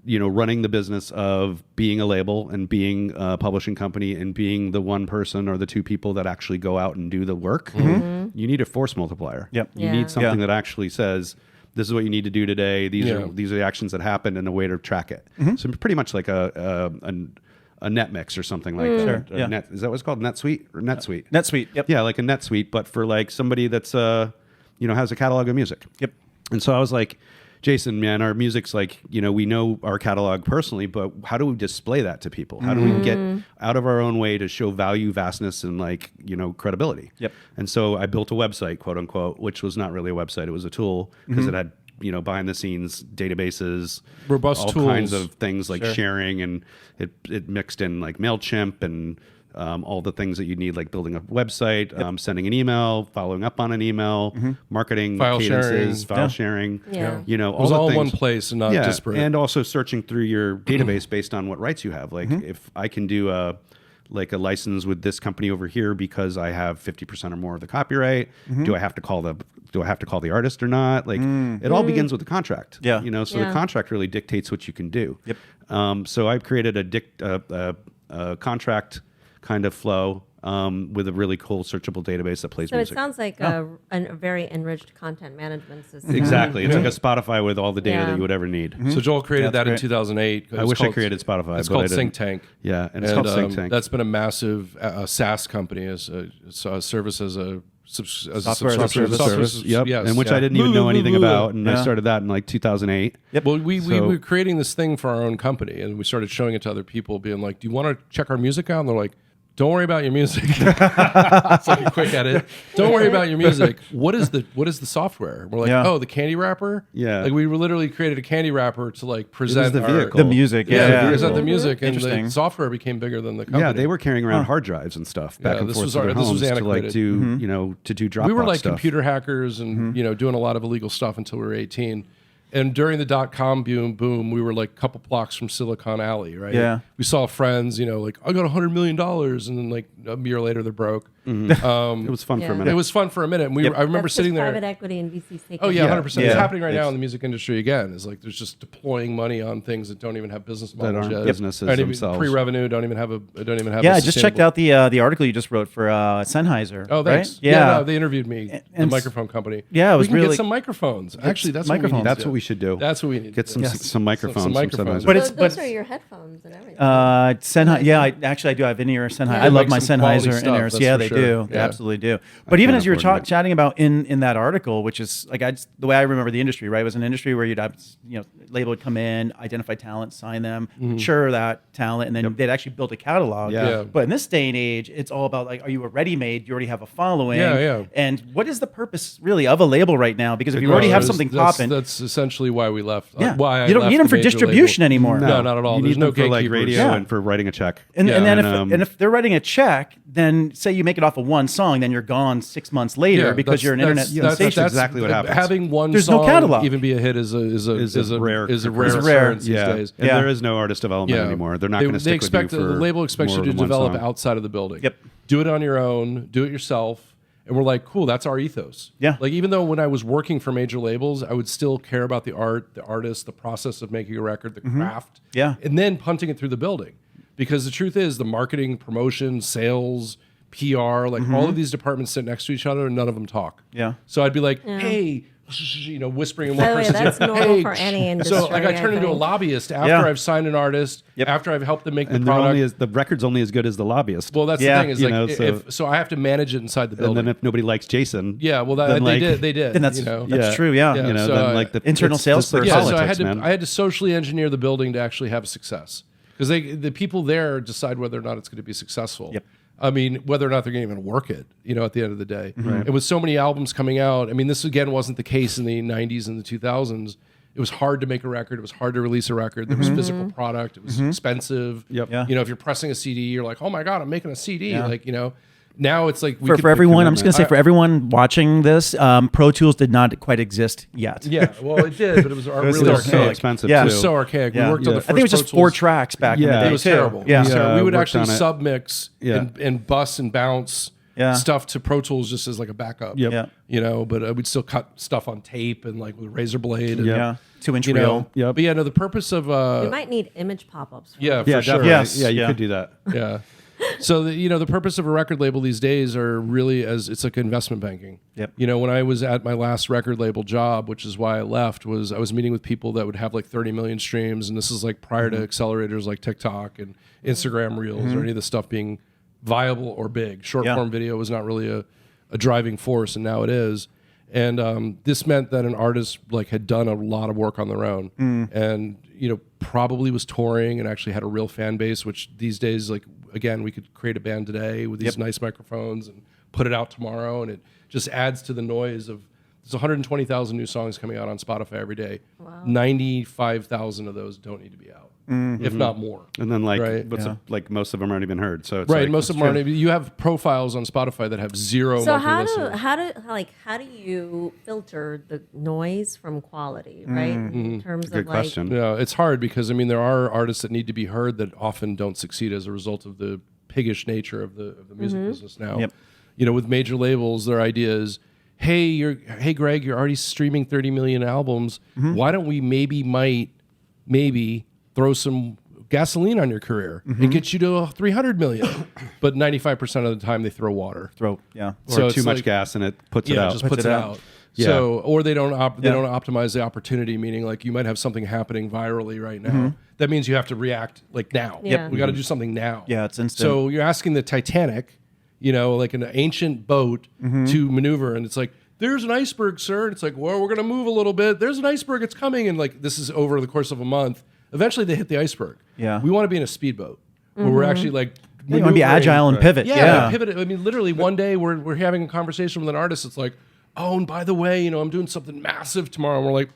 running the business of being a label and being a publishing company and being the one person or the two people that actually go out and do the work. You need a force multiplier. Yep. You Yeah. need something Yeah. that actually says, this is what you need to do today. These Yeah. are the actions that happened and a way to track it. So pretty much like a net mix or something like that. Sure, A yeah. net, is that what it's called? NetSuite or NetSuite? NetSuite. Yep. Yeah, like a NetSuite, but for like somebody that's has a catalog of music. Yep. And so I was like, Jason, man, our music's like, we know our catalog personally, but how do we display that to people? How do we get out of our own way to show value, vastness, and like, credibility? Yep. And so I built a website, quote unquote, which was not really a website. It was a tool because it had, behind the scenes databases, Robust all tools. kinds of things like Sure. sharing, and it mixed in like MailChimp and all the things that you need, like building a website, sending an email, following up on an email, marketing, File cadences, sharing. file sharing. Yeah. All It was the all in things. one place and not Yeah, disparate. and also searching through your database based on what rights you have. Like if I can do a license with this company over here because I have 50% or more of the copyright, do I have to call the artist or not? Like it all begins with the contract. Yeah. So Yeah. the contract really dictates what you can do. Yep. So I created a contract kind of flow with a really cool searchable database that plays So it music. sounds like a very enriched content management system. Exactly. It's like a Spotify with all the data Yeah. that you would ever need. So Joel created That's that in great. 2008. I wish I created Spotify. It's but called I didn't. Think Tank. Yeah, and it's called Think Tank. That's been a massive SaaS company, as a service as a Software as a subscription service. Service, yep. Yes. And which I didn't even know anything about, and I Yeah. started that in like 2008. Well, we So- were creating this thing for our own company, and we started showing it to other people, being like, "Do you want to check our music out?" And they're like, "Don't worry about your music." It's like a quick edit. Don't worry about your music. What is the software? We're like, Yeah. oh, the candy wrapper. Yeah. Like we literally created a candy wrapper to like present the our- vehicle. The music. Yeah, Yeah. to present the music, and Interesting. the software became bigger than the company. Yeah, they were carrying around hard drives and stuff back Yeah, and this forth was to their our- this was homes to like antiquated. do to do Dropbox We were like stuff. computer hackers and doing a lot of illegal stuff until we were 18. And during the .com boom, we were like a couple blocks from Silicon Alley, right? Yeah. We saw friends, like I got $100 million, and then like a year later they're broke. It was fun for a Yeah. minute. It was fun for a minute. And I remember That's sitting just there. private equity and VCs taking. Oh yeah, Yeah. 100%. It's Yeah. happening right now It's- in the music industry again. It's like there's just deploying money on things that don't even have business models aren't yet. businesses Don't even- themselves. Pre-revenue don't even have a. Yeah, a I just checked sustainable- out the article you just wrote for Sennheiser. Oh, thanks. Right? Yeah, no, they interviewed me, the and- microphone company. Yeah, it was we can really- get some microphones. Actually, that's microphones. What we need to That's do. what we should do. That's what we need. Get to some do. some microphones. Some Some microphones. Sennheiser. But it's- Those but- are your headphones and everything. Sennheiser. Yeah, I actually do. I have in-ear Sennheiser. Yeah. I love Make my some quality Sennheiser stuff, in-ears. that's Yeah, for they do. They Yeah. absolutely do. But even can't as you were afford it. chatting about in that article, which is like the way I remember the industry, right? It was an industry where you'd have, label would come in, identify talent, sign them, mature that talent, and then they'd actually build a catalog. Yeah. But in this day and age, it's all about like, are you a ready-made? You already have a following. Yeah, yeah. And what is the purpose really of a label right now? Because if you already have something popping, That's essentially why we left. yeah, Why I you don't left need them the for major distribution label. anymore. No, not at all. You There's need no them for like gatekeepers. radio Yeah. and for writing a check. And, Yeah. and then And, and if they're writing a check, then say you make it off of one song, then you're gone 6 months later because you're an internet sensation. exactly what happens. Having one There's no song catalog. even be a hit is a rare occurrence these Yeah, days. and Yeah. there is no artist development anymore. They're not going to stick with you for the label expects you more to than one develop song. outside of the building. Yep. Do it on your own. Do it yourself. And we're like, cool, that's our ethos. Yeah. Like even though when I was working for major labels, I would still care about the art, the artist, the process of making a record, the craft. Yeah. And then punting it through the building. Because the truth is the marketing, promotion, sales, PR, like all of these departments sit next to each other and none of them talk. Yeah. So I'd be like, hey, whispering in one By the way, person's that's ear, normal hey, for any industry. So like I turn into a think. lobbyist after Yeah. I've signed an artist, Yep. after I've helped them make the And they're product. only the record's only as good as the lobbyist. Well, that's Yeah, the thing is you like, know, so I have to manage it inside the and building. then if nobody likes Jason, Yeah, well, then, they like- did. And that's you know? that's true. Yeah. Yeah. you know, so, then like the internal it's just like salesperson. Yeah, politics, so I had to man. I had to socially engineer the building to actually have success because the people there decide whether or not it's going to be successful. Yep. I mean, whether or not they're going to even work it, at the end of the day. Mm-hmm. And with so many albums coming out, I mean, this again wasn't the case in the 90s and the 2000s. It was hard to make a record. It was hard to release a record. There was physical product. It was expensive. Yep. Yeah. If you're pressing a CD, you're like, oh my God, I'm making a CD. Now it's like For everyone, I'm just going to say for everyone watching this, Pro Tools did not quite exist yet. Yeah, well, it did, but it was, really still archaic. so expensive. Yeah. It too. was so archaic. Yeah. We worked on the Yeah. first I think it was just Pro 4 Tools. tracks back in the Yeah. day. It was too. terrible. Yeah. So we would worked actually on it. submix Yeah. and bus and bounce Yeah. stuff to Pro Tools just as like a backup. Yep. Yeah. But we'd still cut stuff on tape and like with a razor blade. And, Yeah. 2-inch you reel. know. Yep. But yeah, no, the purpose of We might need image pop-ups. for yeah, it. for Yeah, sure. definitely. Yes. Yeah, you Yeah. could do that. Yeah. So the purpose of a record label these days are really as it's like investment banking. Yep. When I was at my last record label job, which is why I left, was I was meeting with people that would have like 30 million streams, and this is like prior to accelerators like TikTok and Instagram Reels or any of the stuff being viable or big. Short form video was not really a driving force, and now it is. And this meant that an artist like had done a lot of work on their own, and probably was touring and actually had a real fan base. Which these days, like again, we could create a band today with these nice microphones and put it out tomorrow, and it just adds to the noise of. There's 120,000 new songs coming out on Spotify every day. Wow. 95,000 of those don't need to be out, if not more. And then like Right. like most of them already been heard. So it's Right, like, most of them aren't. You have profiles on Spotify that have zero So monthly listeners. how do you filter the noise from quality, right? In terms good of like question. Yeah, it's hard because there are artists that need to be heard that often don't succeed as a result of the piggish nature of the music business now. Yep. With major labels, their idea is, hey Greg, you're already streaming 30 million albums. Why don't we maybe throw some gasoline on your career and get you to 300 million? But 95% of the time they throw water. Yeah. Or So too it's much like- gas and it puts it out. just puts it out. Yeah. So, or they don't optimize the opportunity, meaning like you might have something happening virally right now. That means you have to react like now. Yep. We got to do something now. Yeah, it's instant. So you're asking the Titanic, like an ancient boat to maneuver, and it's like, there's an iceberg, sir. And it's like, well, we're going to move a little bit. There's an iceberg. It's coming. And like, this is over the course of a month. Eventually they hit the iceberg. Yeah. We want to be in a speedboat where we're actually like, You want to be maneuvering. agile and pivot. Yeah, pivot. I mean, literally one day we're having a conversation with an artist. It's like, oh, and by the way, I'm doing something massive tomorrow. And we're like,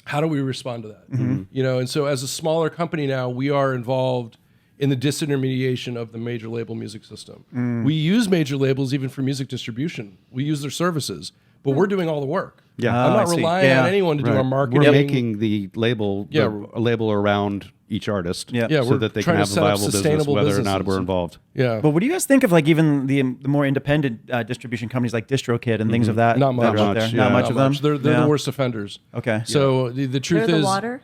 how do we respond to that? And so as a smaller company now, we are involved in the disintermediation of the major label music system. We use major labels even for music distribution. We use their services, but we're doing all the work. Yeah. I'm Oh, not I see. relying Yeah. on anyone to do Right. our marketing. We're making the label, Yeah. a label around each artist, Yeah. Yeah, so we're that they trying can to have a set up viable business, sustainable whether or not businesses. we're involved. Yeah. But what do you guys think of like even the more independent distribution companies like DistroKid and things of that? Not that are much. out there? Yeah, Not much not of them. They're Yeah. the worst offenders. Okay. So the truth they're is, the water.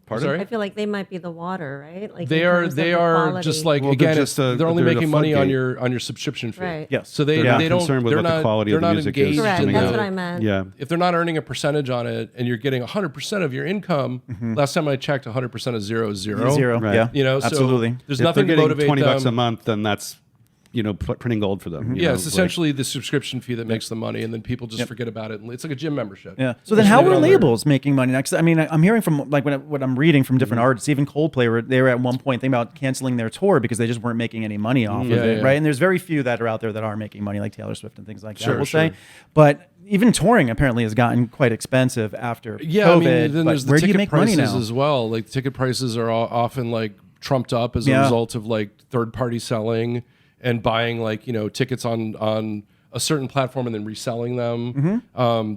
Pardon? Sorry? I feel like they might be the water, right? Like They in are terms of they the are quality. just like Well, again, they're just a- they're only they're a making money on floodgate. your subscription fee. Right. Yes. So they They're not they don't concerned with they're what the not, quality they're of the not music engaged is. Correct. in That's the- what I meant. Yeah. If they're not earning a percentage on it and you're getting 100% of your income, last time I checked, 100% of zero is zero. Zero. Right. Yeah. So Absolutely. there's If nothing they're to getting motivate $20 them. a month, then that's printing gold for them. Yeah, it's essentially the subscription fee that makes the money, and then people just forget about it. And it's like a gym membership. Yeah. So then, how are labels making money next? I mean, I'm hearing from like what I'm reading from different artists, even Coldplay, they were at one point thinking about canceling their tour because they just weren't making any money off of it, right? And there's very few that are out there that are making money, like Taylor Swift and things like that. We'll say, but even touring apparently has gotten quite expensive after COVID. I mean, then there's the where do you ticket make money prices now? as well. Like ticket prices are often like trumped up as a result of like third-party selling and buying like tickets on a certain platform and then reselling them.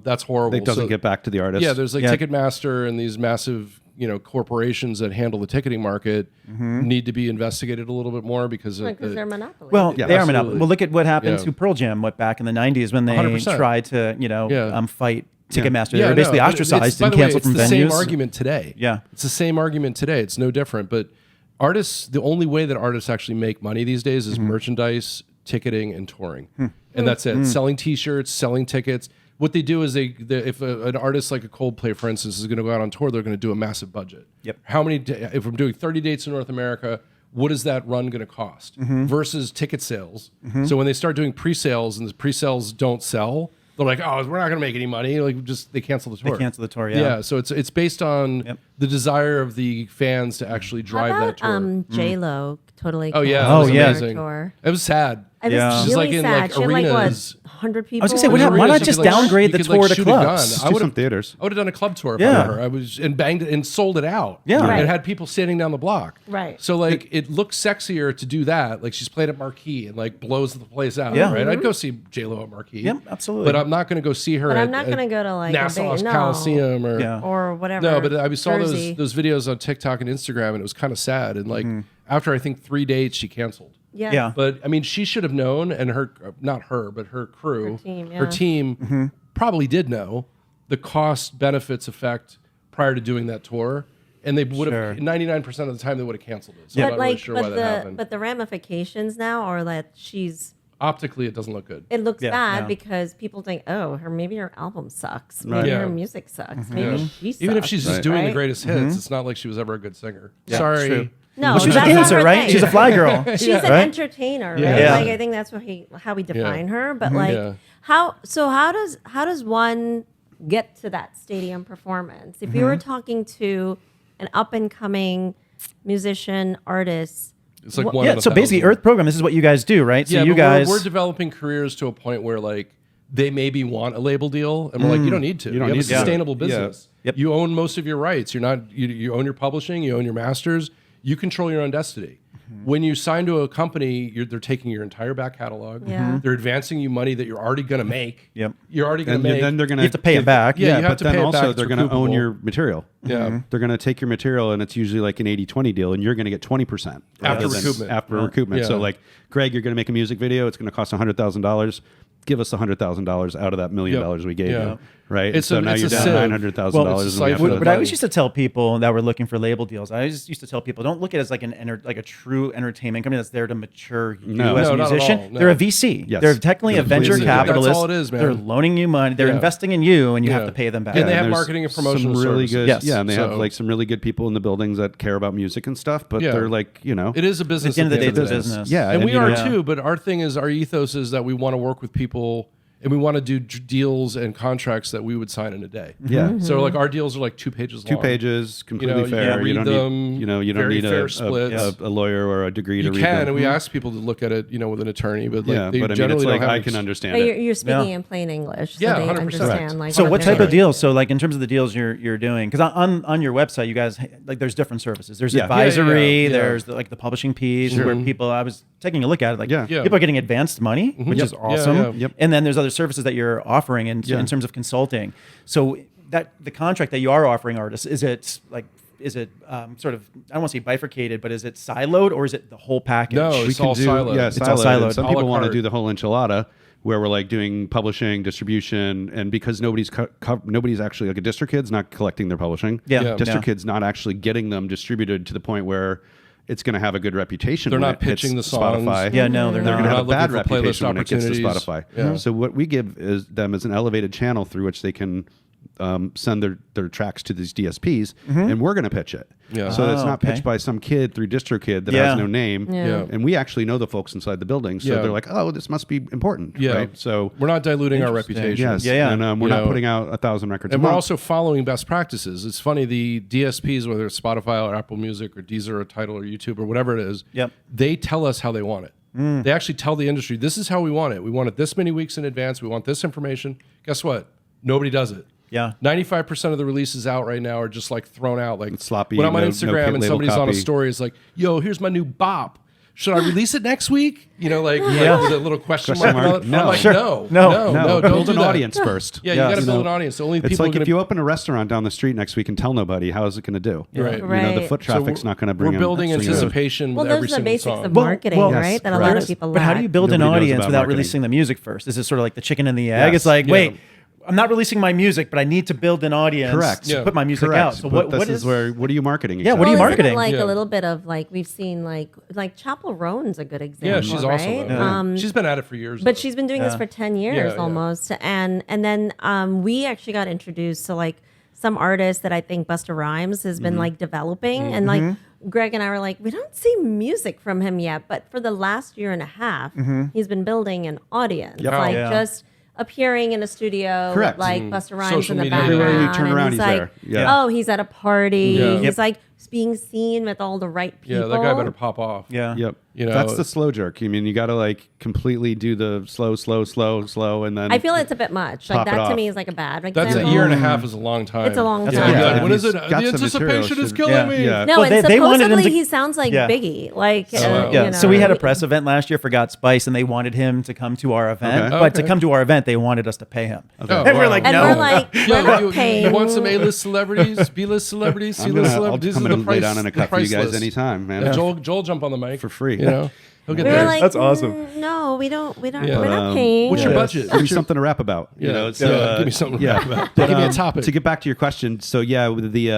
That's horrible. It doesn't get back to the artist. Yeah, there's like Ticketmaster and these massive corporations that handle the ticketing market need to be investigated a little bit more because they're monopolies. Well, they are monopoly. Well, look at what happened Yeah. to Pearl Jam back in the 90s when they 100%. tried to fight Ticketmaster. They Yeah, were basically no, but ostracized by and the way, canceled from it's venues. the same argument today. Yeah. It's the same argument today. It's no different. But artists, the only way that artists actually make money these days is merchandise, ticketing, and touring. And that's it. Selling T-shirts, selling tickets. What they do is if an artist like a Coldplay, for instance, is going to go out on tour, they're going to do a massive budget. Yep. How many? If I'm doing 30 dates in North America, what is that run going to cost versus ticket sales? So when they start doing pre-sales and the pre-sales don't sell, they're like, oh, we're not going to make any money. Like they cancel the tour. They cancel the tour. Yeah. Yeah. So it's based on the desire of the fans to actually drive How that tour. about J-Lo totally Oh yeah, Oh, it was yeah. amazing. tour. It was sad. It was Yeah. Just really like in, sad. like, She had like arenas. what, 100 people? I was gonna say, why not Arenas, you just could, like, downgrade you the could, like, tour to shoot a gun. clubs? Just I do would some have theaters. I would have done a club tour Yeah. for her. I was and banged it and sold it out. Yeah. Right. And had people standing down the block. Right. So like it looks sexier to do that. Like she's played at Marquee and like blows the place out. Yeah. Right. I'd go see J-Lo at Marquee. Yep, absolutely. But I'm not going to go see her. But at, I'm not going to go to like Nassau's a big, Coliseum or Yeah. or whatever. no, but I saw Jersey. those videos on TikTok and Instagram, and it was kind of sad. And like after I think 3 dates, she canceled. Yeah. Yeah. But I mean, she should have known, and not her, but her crew, Her team, probably did know the cost benefits effect prior to doing that tour, and they would have 99% of the time they would have canceled it. So I'm But not really like, sure why that happened. but the ramifications now are that Optically, it doesn't look good. it looks bad no. because people think, oh, maybe her album sucks, Right. maybe Yeah. her music sucks, maybe she sucks. Even if she's just doing the right? greatest hits, it's not like she was ever a good singer. Sorry. true. No, Well, she's a that's not dancer, her right? thing. She's a fly girl. She's an right? entertainer, right? Yeah. Like I think that's how we define her. But like, Yeah. how does one get to that stadium performance? If you were talking to an up and coming musician artist, It's like Well, one Yeah. in a So basically, thousand. Earth Program. This is what you guys do, right? So Yeah, you but guys. we're developing careers to a point where like they maybe want a label deal, and we're like, you don't need to. You don't have need a to. Yeah. sustainable Yeah. business. Yep. You own most of your rights. You're not. You own your publishing. You own your masters. You control your own destiny. When you sign to a company, they're taking your entire back catalog. Yeah. They're advancing you money that you're already going to make. Yep. You're already going And to make. then they're going You have to pay it back. Yeah, you have but to then pay it also back. It's they're going to own recoupable. your material. Yeah. They're going to take your material, and it's usually like an 80-20 deal, and you're going to get 20% After rather than- recoupment. After recoupment. Yeah. So like, Greg, you're going to make a music video. It's going to cost $100,000. Give us $100,000 out of that $1 million we gave Yeah. you, right? It's so a- now it's you're a down sieve. $900,000. Well, it's a and we have siphon to- of What I money. always used to tell people that were looking for label deals, I just used to tell people, don't look at it as like like a true entertainment company that's there to mature you No. as No, a not at musician. all, no. They're a VC. Yes. They're technically a venture Completely. capitalist. That's all it is, man. They're loaning you money. They're Yeah. investing in you, and you have Yeah. to pay them back. And they have there's marketing and promotional some really services. good, Yes. yeah, and they have So- like some really good people in the buildings that care about music and stuff. But Yeah. they're like, It is a business. At the end of the day, it's a day. business. Yeah, And we you are know, too. But our thing is, our ethos is that we want to work with people, and we want to do deals and contracts that we would sign in a day. Yeah. So like our deals are like 2 pages long. 2 pages, completely you fair. can read don't them, need, you don't very need fair a splits. lawyer or a degree You to read can, them. and we ask people to look at it, with an attorney, but like Yeah, they but I mean, generally it's like don't have I can understand But it. you're speaking Yeah. in plain English, so Yeah, they 100%. understand. Correct. Like, So what what they're type of doing. deals? So like in terms of the deals you're doing, because on your website you guys like there's different services. There's Yeah. advisory. Yeah. There's the publishing piece where people. I was taking a look at it. Like Yeah. people are getting advanced money, which is Yep. awesome. Yeah, yeah. Yep. And then there's other services that you're offering in terms of consulting. So that the contract that you are offering artists is it sort of, I don't want to say bifurcated, but is it siloed or is it the whole package? No, We it's can all do, siloed. yeah, It's all siloed. siloed. And some A la people want to carte. do the whole enchilada, where we're like doing publishing, distribution, and because nobody's actually like a DistroKid's not collecting their publishing. Yeah. Yeah. DistroKid's not actually getting them distributed to the point where it's going to have a good reputation. They're when not it hits pitching the songs. Spotify. Yeah, no, they're They're not. going to have a Not bad looking for playlist reputation when it gets to opportunities. Spotify. Yeah. So what we give them is an elevated channel through which they can send their tracks to these DSPs, and we're going to pitch it. Yeah. So it's Oh, not okay. pitched by some kid through DistroKid that Yeah. has no name. Yeah. And we actually know the folks inside the building, so Yeah. they're like, "Oh, this must be important." Yeah. Right? So We're not diluting our Interesting. reputation. yes, Yeah. and we're You not know, putting out 1,000 records. And a we're month. also following best practices. It's funny, the DSPs, whether it's Spotify or Apple Music or Deezer or Tidal or YouTube or whatever it is, Yep. they tell us how they want it. They actually tell the industry, this is how we want it. We want it this many weeks in advance. We want this information. Guess what? Nobody does it. Yeah. 95% of the releases out right now are just like thrown out. Like sloppy, when I'm on no Instagram and label somebody's on a copy. story, it's like, yo, here's my new bop. Should I release it next week? You know, like with a little question mark. mark? I'm No. like, Sure. no, No. don't build do an that. audience first. Yeah, you got to You build know, an audience. The only It's people like are if you open a restaurant down the street next week and tell nobody, how is it going to do? Right. You know, the Right. foot traffic's not going to bring We're in. building so, you know, anticipation Well, with every those are the single basics song. of marketing, well, right? yes, That a lot of Correct. people But how do lack. you build an Nobody knows audience about without marketing. releasing the music first? Is it sort of like the chicken and the egg? Yes. It's like, Yeah. wait, I'm not releasing my music, but I need to build an audience Correct. to Yeah. put my music Correct. out. So But what this is where? What are you marketing? Yeah, what are you Well, marketing? Isn't it like Yeah. a little bit of like we've seen like Chapel Roan's a good example. Yeah, she's awesome. right? Though. She's been at it for years. But though. she's been doing this for 10 years Yeah. almost. And then we actually got introduced to like some artists that I think Busta Rhymes has been like developing. And like Greg and I were like, we don't see music from him yet. But for the last year and a half, he's been building an audience. Yep. Like Yeah. just appearing in a studio Correct. with like Busta Rhymes Social in the media. background. Everywhere you turn and around, he's he's like, there. Yeah. oh, he's at a party. Yeah. He's Yep. like being seen with all the right people. Yeah, that guy better pop off. Yeah. Yep. You know, That's the slow jerk. I mean, you got to like completely do the slow, and then I feel it's a bit much. Like Pop it that to off. me is like a bad That's example. a year and a half is a long time. It's a long That's time. a long Yeah. time. When is it? He's The got some material, anticipation is should- killing me. Yeah. No, Well, and they wanted him supposedly to- he sounds like Yeah. Biggie. Like, wow. Yeah, you so we had a know. press event last year for Got Spice, and they wanted him to come to our event. Okay. But to Okay. come to our event, they wanted us to pay him. Oh, And we're wow. like, And no. we're like, Yo, we're not you paying. want some A-list celebrities, B-list celebrities, I'm C-list gonna, I'll celebrities? come This is and the lay price- down in a the cup for you price guys list. anytime, man. Yeah, Joel jump on the mic For free. You know, he'll get We there. were like, That's awesome. No, we don't. Yeah. We're not paying. What's your budget? Give me something to rap about. Yeah, You know, it's, give me something. Yeah, Give me a topic. To get back to your question, so yeah, with the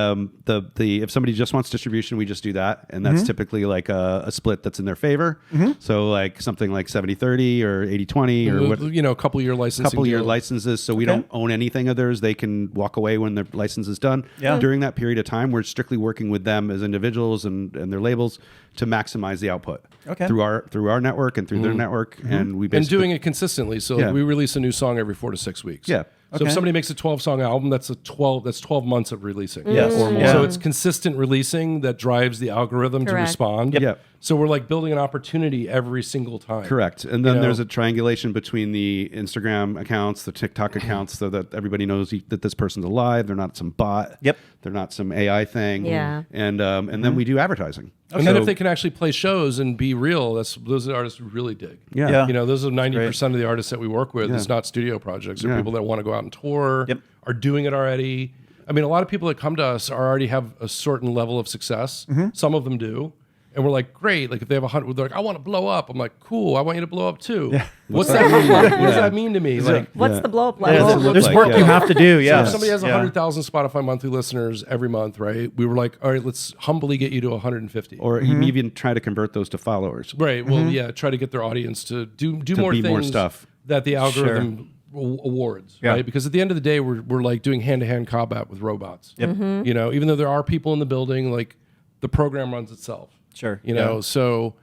if somebody just wants distribution, we just do that, and that's typically like a split that's in their favor. So like something like 70-30 or 80-20 or what. You know, a couple year licensing. Couple year deal. licenses, so we don't own anything of theirs. They can walk away when their license is done. Yeah. During that period of time, we're strictly working with them as individuals and their labels to maximize the output. Okay. Through our network and through their network, and we And basically doing it consistently. So Yeah. we release a new song every 4 to 6 weeks. Yeah. So Okay. if somebody makes a 12-song album, that's 12 months of releasing. Yes. Or more. Yeah. So it's consistent releasing that drives the algorithm to Correct. respond. Yep. Yep. So we're like building an opportunity every single time. Correct. And then You know? there's a triangulation between the Instagram accounts, the TikTok accounts, so that everybody knows that this person's alive. They're not some bot. Yep. They're not some AI thing. Yeah. And then we do advertising. And then So- if they can actually play shows and be real, those are the artists we really dig. Yeah. Yeah. You know, those are 90% of the artists that we work with. It's not studio projects. They're Yeah. people that want to go out and tour, Yep. are doing it already. I mean, a lot of people that come to us already have a certain level of success. Some of them do. And we're like, great. Like if they have 100, they're like, I want to blow up. I'm like, cool. I want you to blow up too. What's that mean? What does that mean to me? Like, What's the blow up Yeah, level? does it look there's like? work Yeah. you have to do. Yeah. if somebody has Yeah. 100,000 Spotify monthly listeners every month, right? We were like, all right, let's humbly get you to 150. or even try to convert those to followers. Right. Well, yeah. Try to get their audience to do more be things, more stuff. that the algorithm awards. Yeah. Right. Because at the end of the day, we're like doing hand to hand combat with robots. Yep. You know, even though there are people in the building, like the program runs itself. Sure. You know. So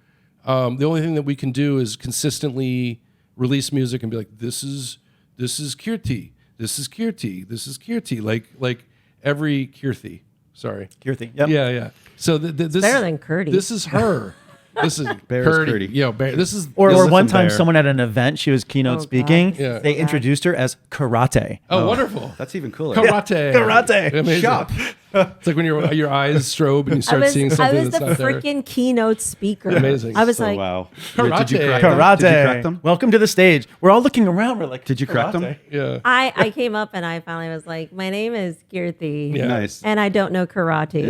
the only thing that we can do is consistently release music and be like, this is Kirti, this is Kirti, this is Kirti. Like every Kirti. Sorry. Kirti. Yep. Yeah, yeah. So this better than Curdy. This is her. This is Bear's Curdy. Curdy. Yo, Bear. This is Or Listen, one time, Bear. someone at an event, she was keynote Oh, speaking. God. Yeah. They introduced her as karate. oh, wonderful. That's even cooler. Karate. Karate. Amazing. Shop. It's like when your eyes strobe and you I start was, seeing I something was that's the not there. freaking keynote speaker. Amazing. I was So like, wow. Karate. Did you crack Karate. them? Did you crack them? Welcome to the stage. We're all looking around. We're like, Did you crack them? karate? Yeah. I came up and I finally was like, my name is Kirti. Yeah. Nice. And I don't know karate.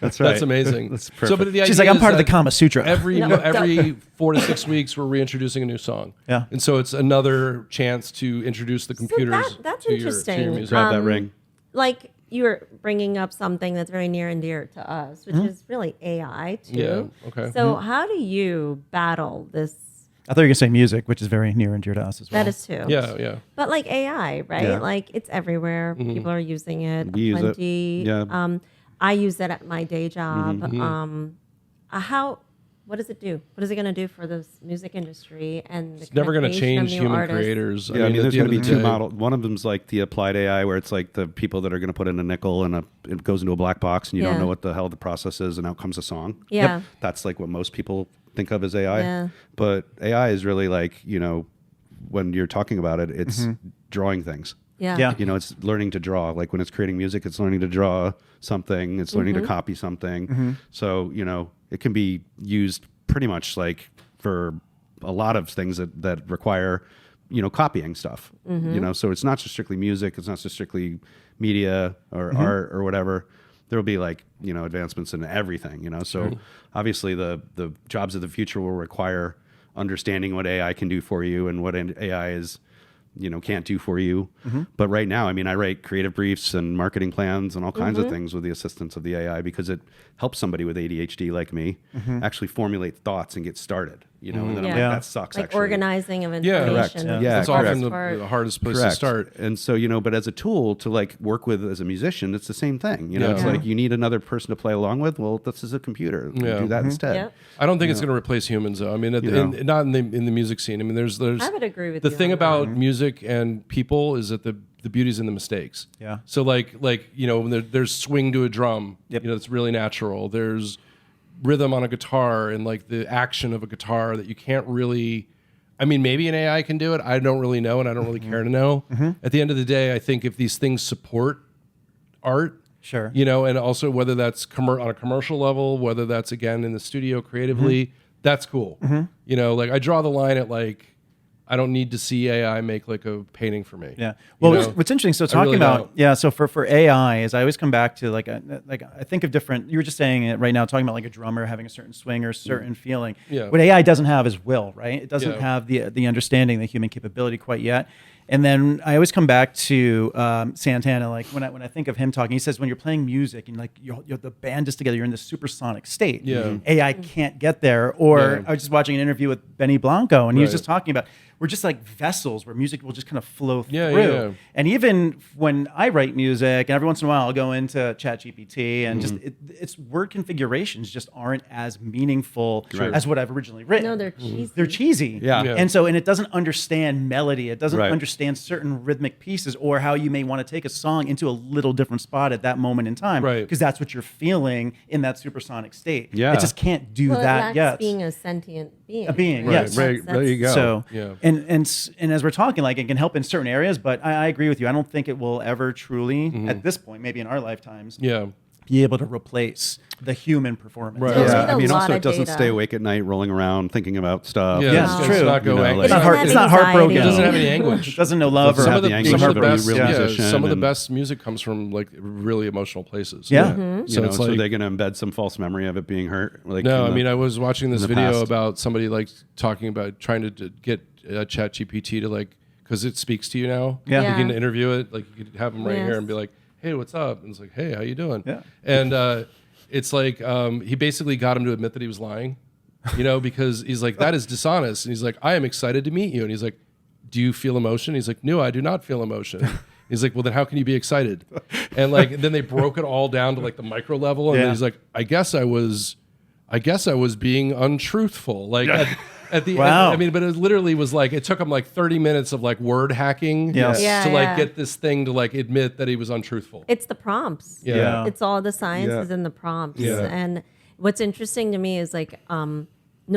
That's right. That's amazing. That's So, perfect. but the She's idea like, I'm is part of the that Kama Sutra. Every No, every 4 to 6 weeks, we're reintroducing a new song. Yeah. And so it's another chance to introduce the computers. that's to interesting. Your music. Grab that ring. Like you were bringing up something that's very near and dear to us, which is really AI too. Yeah, okay. So how do you battle this I thought you were going to say music, which is very near and dear to us as well. That is too. Yeah. But like AI, right? Yeah. Like it's everywhere. People are using it. We use it. Plenty. Yeah. I use it at my day job. What does it do? What is it going to do for the music industry and the It's never going to creation of change new human artists? creators. Yeah, I mean, at there's the going to end be of the two day- models. One of them's like the applied AI, where it's like the people that are going to put in a nickel and it goes into a black box, and you Yeah. don't know what the hell the process is, and out comes a song. Yeah. That's like what most people think of as AI. Yeah. But AI is really like, when you're talking about it, it's drawing things. Yeah. Yeah. It's learning to draw. Like when it's creating music, it's learning to draw something. It's learning to copy something. So, it can be used pretty much like for a lot of things that require, copying stuff. So it's not just strictly music. It's not just strictly media or art or whatever. There will be like, advancements in everything, So obviously the jobs of the future will require understanding what AI can do for you and what AI is, can't do for you. But right now, I mean, I write creative briefs and marketing plans and all kinds of things with the assistance of the AI because it helps somebody with ADHD like me actually formulate thoughts and get started, and then I'm Yeah. like, that sucks. Like actually. organizing of Yeah, information. correct. is Yeah, That's the correct. often hardest part. the hardest place Correct. to start. And so, but as a tool to like work with as a musician, it's the same thing. It's Yeah. like you need another person to play along with. Well, this is a computer. Yeah. Do that instead. Yep. I don't think it's going to replace humans, though. I mean, not in the music scene. I mean, there's I would agree with the you thing on about music and people is that the beauty's in the mistakes. Yeah. So like when there's swing to a drum, Yep. it's really natural. There's rhythm on a guitar and like the action of a guitar that you can't really. I mean, maybe an AI can do it. I don't really know, and I don't really care to know. At the end of the day, I think if these things support art, Sure. and also whether that's on a commercial level, whether that's again in the studio creatively, that's cool. Like I draw the line at like, I don't need to see AI make like a painting for me. Yeah. Well, You know? what's interesting, so I talking really about, don't. yeah, so for AI is I always come back to like I think of different, you were just saying it right now, talking about like a drummer having a certain swing or certain feeling. Yeah. What AI doesn't have is will, right? It doesn't Yeah. have the understanding, the human capability quite yet. And then I always come back to Santana, like when I think of him talking, he says when you're playing music and like you're the band is together, you're in this supersonic state. Yeah. AI can't get there. Or Yeah. I was just watching an interview with Benny Blanco, and he was Right. just talking about we're just like vessels where music will just kind of flow Yeah, through. yeah. And even when I write music, and every once in a while I'll go into ChatGPT, and just its word configurations just aren't as meaningful Sure. as what I've originally written. No, they're cheesy. They're cheesy. Yeah. Yeah. And it doesn't understand melody. It doesn't Right. understand certain rhythmic pieces or how you may want to take a song into a little different spot at that moment in time. Right. Because that's what you're feeling in that supersonic state. Yeah. It just can't do Well, that it yet. lacks being a sentient being. A being, right? yes. Right, there you go. So, Yeah. and as we're talking, like it can help in certain areas, but I agree with you. I don't think it will ever truly, at this point, maybe in our lifetimes, Yeah. be able to replace the human performance. Right. You'll Yeah, need I a mean, lot also of it doesn't data. stay awake at night rolling around thinking about stuff. Yeah, Yeah, it's it's true. true. Not go You know, anxious. like- It's not, doesn't it's have not heartbroken. It doesn't have any It anguish. doesn't know love or Doesn't have the anguish some of the of a best, real musician some of the and- best music comes from like really emotional places. Yeah. So it's so like they're going to embed some false memory of it being hurt. Like no, in I the- mean I was watching this the video past. about somebody like talking about trying to get ChatGPT to like because it speaks to you now. Yeah. Yeah. You can interview it. Like you could have them right Yes. here and be like, "Hey, what's up?" And it's like, "Hey, how you doing?" Yeah. And it's like he basically got him to admit that he was lying, because he's like, "That is dishonest." And he's like, "I am excited to meet you." And he's like, "Do you feel emotion?" He's like, "No, I do not feel emotion." He's like, "Well, then how can you be excited?" And like then they broke it all down to like the micro level, and Yeah. then he's like, I guess I was being untruthful. Like at the Wow. end, I mean, but it literally was like it took him like 30 minutes of like word hacking Yes. Yeah, to like yeah. get this thing to like admit that he was untruthful. It's the prompts. Yeah. It's all the science Yeah. is in the prompts. Yeah. And what's interesting to me is like no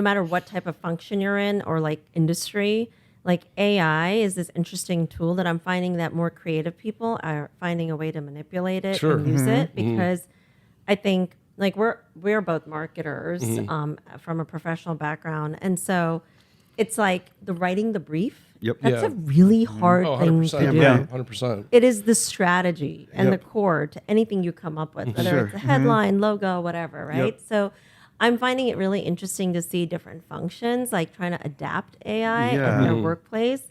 matter what type of function you're in or like industry, like AI is this interesting tool that I'm finding that more creative people are finding a way to manipulate it Sure. and use it because I think like we're both marketers from a professional background. And so it's like writing the brief. Yep. That's Yeah. a really hard Oh, thing 100%. to do. Yeah. 100%. It is the strategy and Yep. the core to anything you come up with, whether Sure. it's a headline, logo, whatever, right? Yep. So I'm finding it really interesting to see different functions, like trying to adapt AI Yeah. in their workplace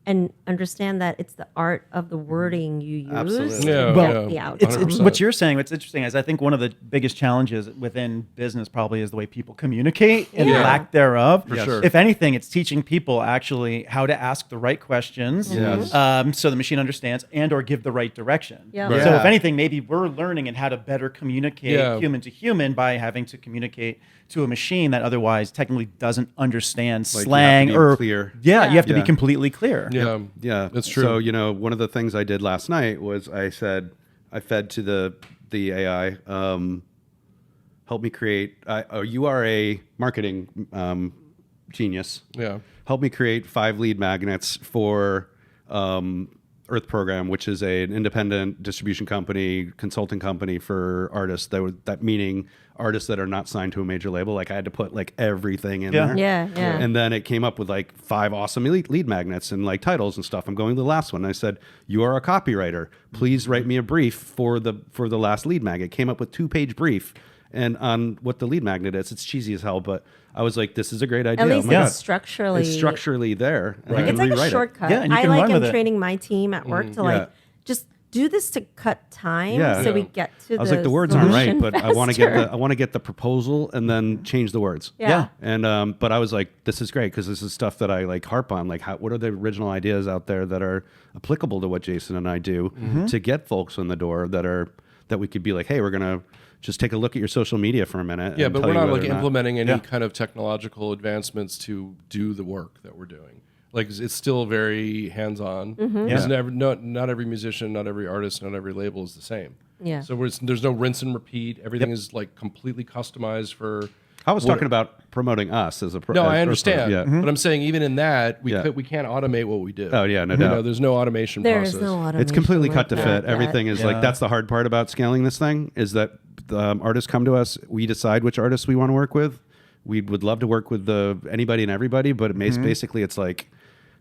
and understand that it's the art of the wording you use Absolutely. to Yeah, get yeah. the outcome. It's what you're saying. What's interesting is I think one of the biggest challenges within business probably is the way people communicate and Yeah. lack thereof. For sure. If anything, it's teaching people actually how to ask the right questions, Yes. so the machine understands and or give the right direction. Yeah. Right. So Yeah. if anything, maybe we're learning in how to better communicate Yeah. human to human by having to communicate to a machine that otherwise technically doesn't understand Like, you have to slang be or clear. Yeah, you have to be Yeah. completely clear. Yeah. Yeah, That's true. So one of the things I did last night was I fed to the AI, help me create. You are a marketing genius. Yeah. Help me create 5 lead magnets for Earth Program, which is an independent distribution company, consulting company for artists. That meaning artists that are not signed to a major label. Like I had to put like everything in Yeah. there. Yeah, yeah. And then it came up with like 5 awesome lead magnets and like titles and stuff. I'm going to the last one. I said, "You are a copywriter. Please write me a brief for the last lead magnet." It came up with 2-page brief. And on what the lead magnet is, it's cheesy as hell, but I was like, "This is a great idea." At least Oh my it's God. structurally. It's structurally there. And I can It's like a rewrite it. shortcut. Yeah, and you I can like run am with it. training my team at work to yeah. like just do this to cut time Yeah. so Yeah. we get to I was like, the words aren't right, but I want to get the proposal and then change the words. Yeah. And but I was like, this is great because this is stuff that I like harp on. Like, what are the original ideas out there that are applicable to what Jason and I do to get folks in the door that we could be like, hey, we're gonna just take a look at your social media for a minute. Yeah, and but tell we're you not whether like or implementing any Yeah. kind of technological advancements to do the work that we're doing. Like it's still very hands-on. There's not every musician, not every artist, not every label is the same. Yeah. So there's no rinse and repeat. Everything is like completely customized for. I was talking about promoting us as a No, I as understand. Yeah. But I'm saying even in that, we Yeah. we can't automate what we do. Oh, yeah, no You doubt. know, there's no automation There process. is no automation. It's completely like cut to that fit. yet. Everything is Yeah. like that's the hard part about scaling this thing is that artists come to us. We decide which artists we want to work with. We would love to work with anybody and everybody, but basically it's like,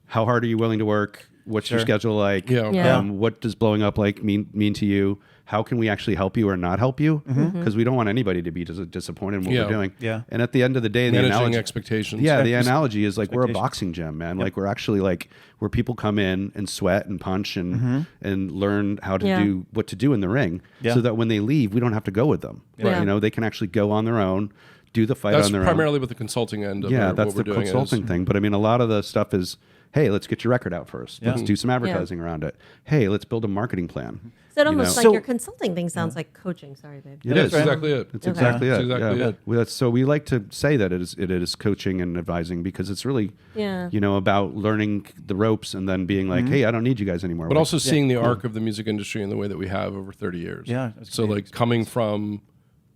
how hard are you willing to work? What's your schedule like? Yeah. Yeah. What does blowing up like mean to you? How can we actually help you or not help you? Because we don't want anybody to be disappointed in what Yeah. we're doing. Yeah. And at the end of the day, the Managing analogy, expectations. yeah, the Expect- analogy is like we're a expectations. boxing gym, man. Like we're actually like where people come in and sweat and punch and learn how to Yeah. do what to do in the ring, Yeah. so that when they leave, we don't have to go with them. Yeah. You know, they can actually go on their own, do the fight That's on their primarily what the consulting end of own. Yeah, what that's we're the doing consulting is. thing. But I mean, a lot of the stuff is, hey, let's get your record out first. Yeah. Let's do some advertising around it. Hey, let's build a marketing plan. So it You almost know? like So- your consulting thing sounds like coaching. Sorry, babe. It That's is. exactly it. It's Okay. exactly That's it. exactly yeah. it. So we like to say that it is coaching and advising because it's really, Yeah. about learning the ropes and then being like, hey, I don't need you guys anymore. But We're- also seeing the arc of the music industry in the way that we have over 30 years. Yeah, that's So great. like coming from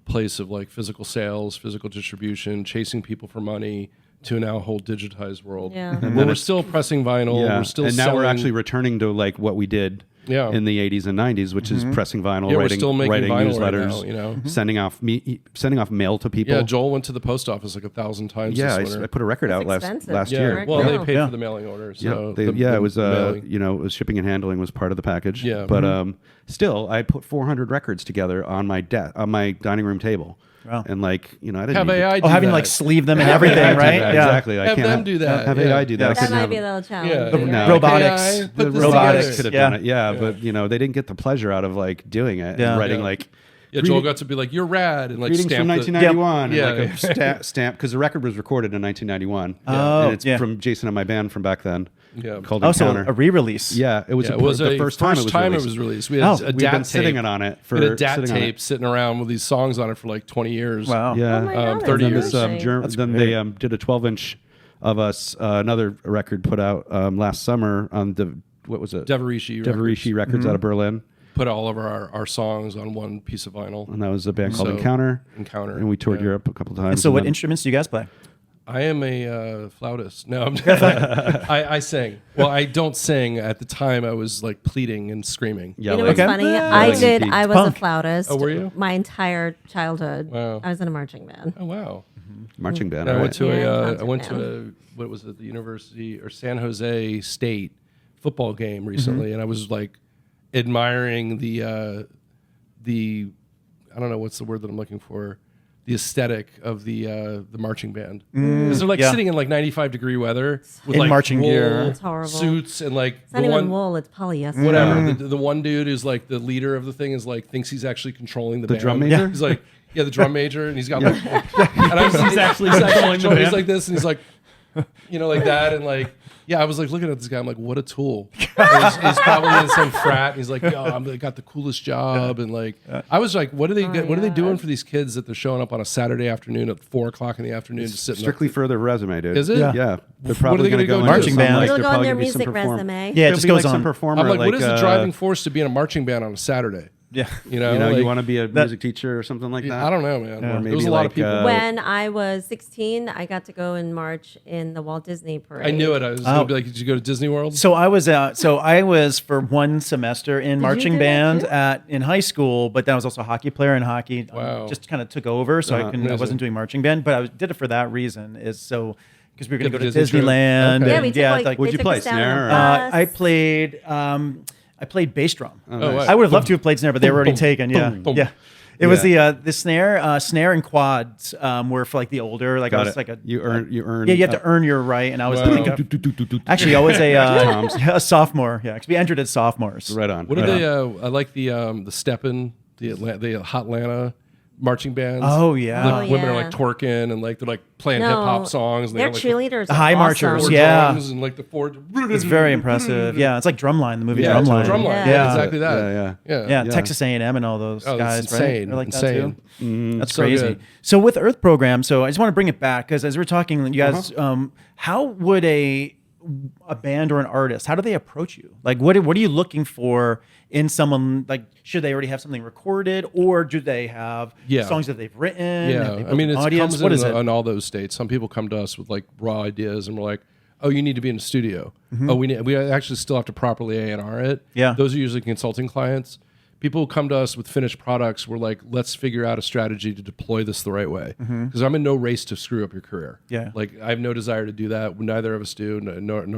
place of like physical sales, physical distribution, chasing people for money to now a whole digitized world. Yeah. And we're still pressing vinyl. yeah. We're still and now we're selling- actually returning to like what we did Yeah. in the 80s and 90s, which is pressing vinyl, Yeah, we're writing, still making writing vinyl right newsletters, now, you know? sending off mail to people. Yeah, Joel went to the post office like 1,000 times Yeah, this I winter. put a record That's out expensive. last Yeah, year. well, they Yeah. paid Yeah. for the mailing order. Yeah, So it was mailing. it was shipping and handling was part of the package. Yeah. but still, I put 400 records together on my dining room table. Wow. And I didn't Have need to- AI do having that. to like sleeve them and Have everything, AI do right? that, Yeah. Exactly. I Have can't them do that, Have yeah. AI do that. I That couldn't might have- be a little challenge. Yeah. The Yeah. robotics. AI, The put this robotics. could have Yeah. done it. Yeah, but they didn't get the pleasure out of like doing it Yeah. and writing Yeah. like Yeah, Joel got to be like, "You're rad," and like greetings stamp from the- 1991 Yeah. and like a stamp because the record was recorded in 1991. Oh, and it's yeah. from Jason and my band from back then. Yeah. Called Also, Encounter. a re-release. Yeah, it was, Yeah, it was the a first time it was released. We had Oh, a We've DAT been sitting tape. on it for We had a DAT sitting on it. tape sitting around with these songs on it for like 20 years. Wow. Yeah. Oh my God, 30 that's years. amazing. Then great. they did a 12-inch of us, another record put out last summer on what was it? Deverishi Deverishi Records out of Berlin. put all of our songs on one piece of vinyl. And that was a band called So, Encounter. Encounter, And we toured yeah. Europe a couple times. And so, and what then- instruments do you guys play? I am a flautist. No, I'm I sing. Well, I don't sing. At the time, I was like pleading and screaming. You know yelling. what's Okay. funny? Yeah. I Yelling did. and I was punk. a flautist. Oh, were you? My entire childhood. Wow. I was in a marching band. Oh wow! Marching band. And I all went right. to Yeah, I concert went to band. what was it? The University or San Jose State football game recently, and I was like admiring the I don't know what's the word that I'm looking for. the aesthetic of the marching band because they're like Yeah. sitting in like 95-degree weather with In like marching wool gear. It's horrible. suits and like It's not the even one wool, it's polyester. whatever. The one dude who's like the leader of the thing is like thinks he's actually controlling the band. drum major? He's like, yeah, the drum major, and he's got like, and I'm he's actually controlling the band. He's like this, and he's like, like that, and like, yeah, I was like looking at this guy. I'm like, what a tool. He's probably in some frat. And he's like, yo, I got the coolest job, and like, I was like, what are they doing for these kids that they're showing up on a Saturday afternoon at 4:00 in the afternoon to sit Strictly for their resume, dude. Is it? Yeah. They're probably they going to gonna go go into do? some, Marching band. It'll they're go on probably their gonna be some music perform- resume. Yeah, it Could just be goes like some on. performer. I'm like, what is the uh, driving force to be in a marching band on a Saturday? Yeah. You know, You like, want to be a music teacher or something like that? I don't know, man. Or There was maybe a lot of like, people. When I was 16, I got to go and march in the Walt Disney Parade. I knew it. I was going to be like, did you go to Disney World? So I was for one semester in marching do that band too? in high school, but then I was also a hockey player in hockey. Wow. Just kind of took over, so I amazing. wasn't doing marching band, but I did it for that reason. Because we were going to Get go the to Disney trip. Disneyland. Okay. Yeah, and we took like, What'd they you took play, us down on a snare or- bus. I played bass drum. Oh, wow. I would have loved to have played snare, but they were already boom, taken. Yeah, boom, boom. yeah. It was the snare and quads were for like the older. Like I Got was it. like a You earn. yeah. You have to earn your right, and I was Wow. actually I was a sophomore. Yeah, because we entered as sophomores. Right on. What are right they? on. I like the Steppin', the Hot Atlanta marching bands. Oh, yeah. The Oh, women are yeah. like twerking and like they're like playing No, hip hop songs. And They're they have, cheerleaders. The high are marchers, awesome. yeah. drums and like the four. It's very impressive. Yeah, it's like Drumline, the movie Yeah, Drumline. Drumline. Yeah. Yeah, Yeah. exactly that. Yeah. Yeah, Yeah. Texas A&M and all those Oh, that's guys, right? insane. They're like Insane. that too. That's So crazy. good. So with Earth Program, so I just want to bring it back because as we're talking, you guys, how would a band or an artist, how do they approach you? Like, what are you looking for in someone? Like, should they already have something recorded, or do they have Yeah. songs that they've written? Have Yeah, they I built mean, an it audience. comes What is it? in all those states. Some people come to us with like raw ideas, and we're like, "Oh, you need to be in a studio. Oh, we actually still have to properly A&R it." Yeah. those are usually consulting clients. People who come to us with finished products. We're like, "Let's figure out a strategy to deploy this the right way," because I'm in no race to screw up your career. Yeah. like I have no desire to do that. Neither of us do, nor any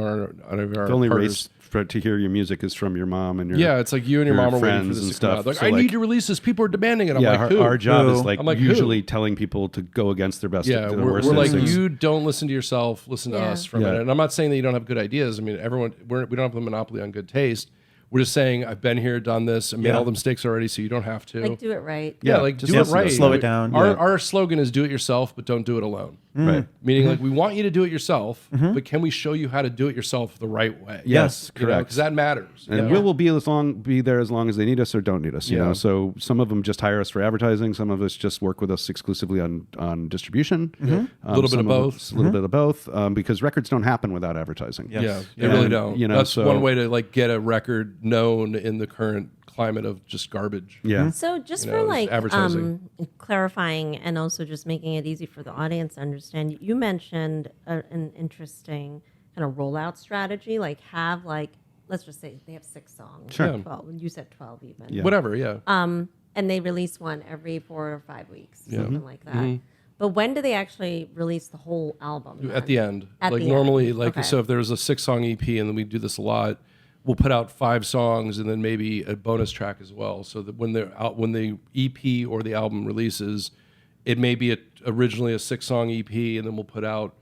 of our The only partners. race to hear your music is from your mom and your Yeah, it's like you and your mom are waiting for friends this and to come out. stuff. Like, So, I like- need to release this. People are demanding it. I'm yeah, like, who? our job is Who? like I'm like, who? usually telling people to go against their best. Yeah, their we're worst like, instincts. you don't listen to yourself, listen to Yeah. us for a Yeah. minute. And I'm not saying that you don't have good ideas. I mean, we don't have the monopoly on good taste. We're just saying, I've been here, done this, and made Yeah. all the mistakes already, so you don't have to. Like, do it right. yeah, Yeah, like just do it listen to right. us. Slow it down. Yeah. Our slogan is do it yourself, but don't do it alone. Right. Meaning, like, we want you to do it yourself, but can we show you how to do it yourself the right way? Yes, You know, correct. because that matters. And Yeah. we'll be there as long as they need us or don't need us. You Yeah. know, so some of them just hire us for advertising. Some of us just work with us exclusively on distribution. A little bit some of both. us- a little bit of both, because records don't happen without advertising. Yeah. Yeah, they Yeah. really don't. You know, That's so- one way to like get a record known in the current climate of just garbage. Yeah. So just You for know, like advertising. clarifying and also just making it easy for the audience to understand, you mentioned an interesting kind of rollout strategy, like have like, let's just say they have 6 songs. Sure. Or 12, you said 12 even. Yeah. Whatever, yeah. And they release one every 4 or 5 weeks, Yeah. something like that. But when do they actually release the whole album? At then? the end. At like the normally, end. like Okay. so if there's a 6-song EP and then we do this a lot, we'll put out 5 songs and then maybe a bonus track as well. So that when the EP or the album releases, it may be originally a 6-song EP and then we'll put out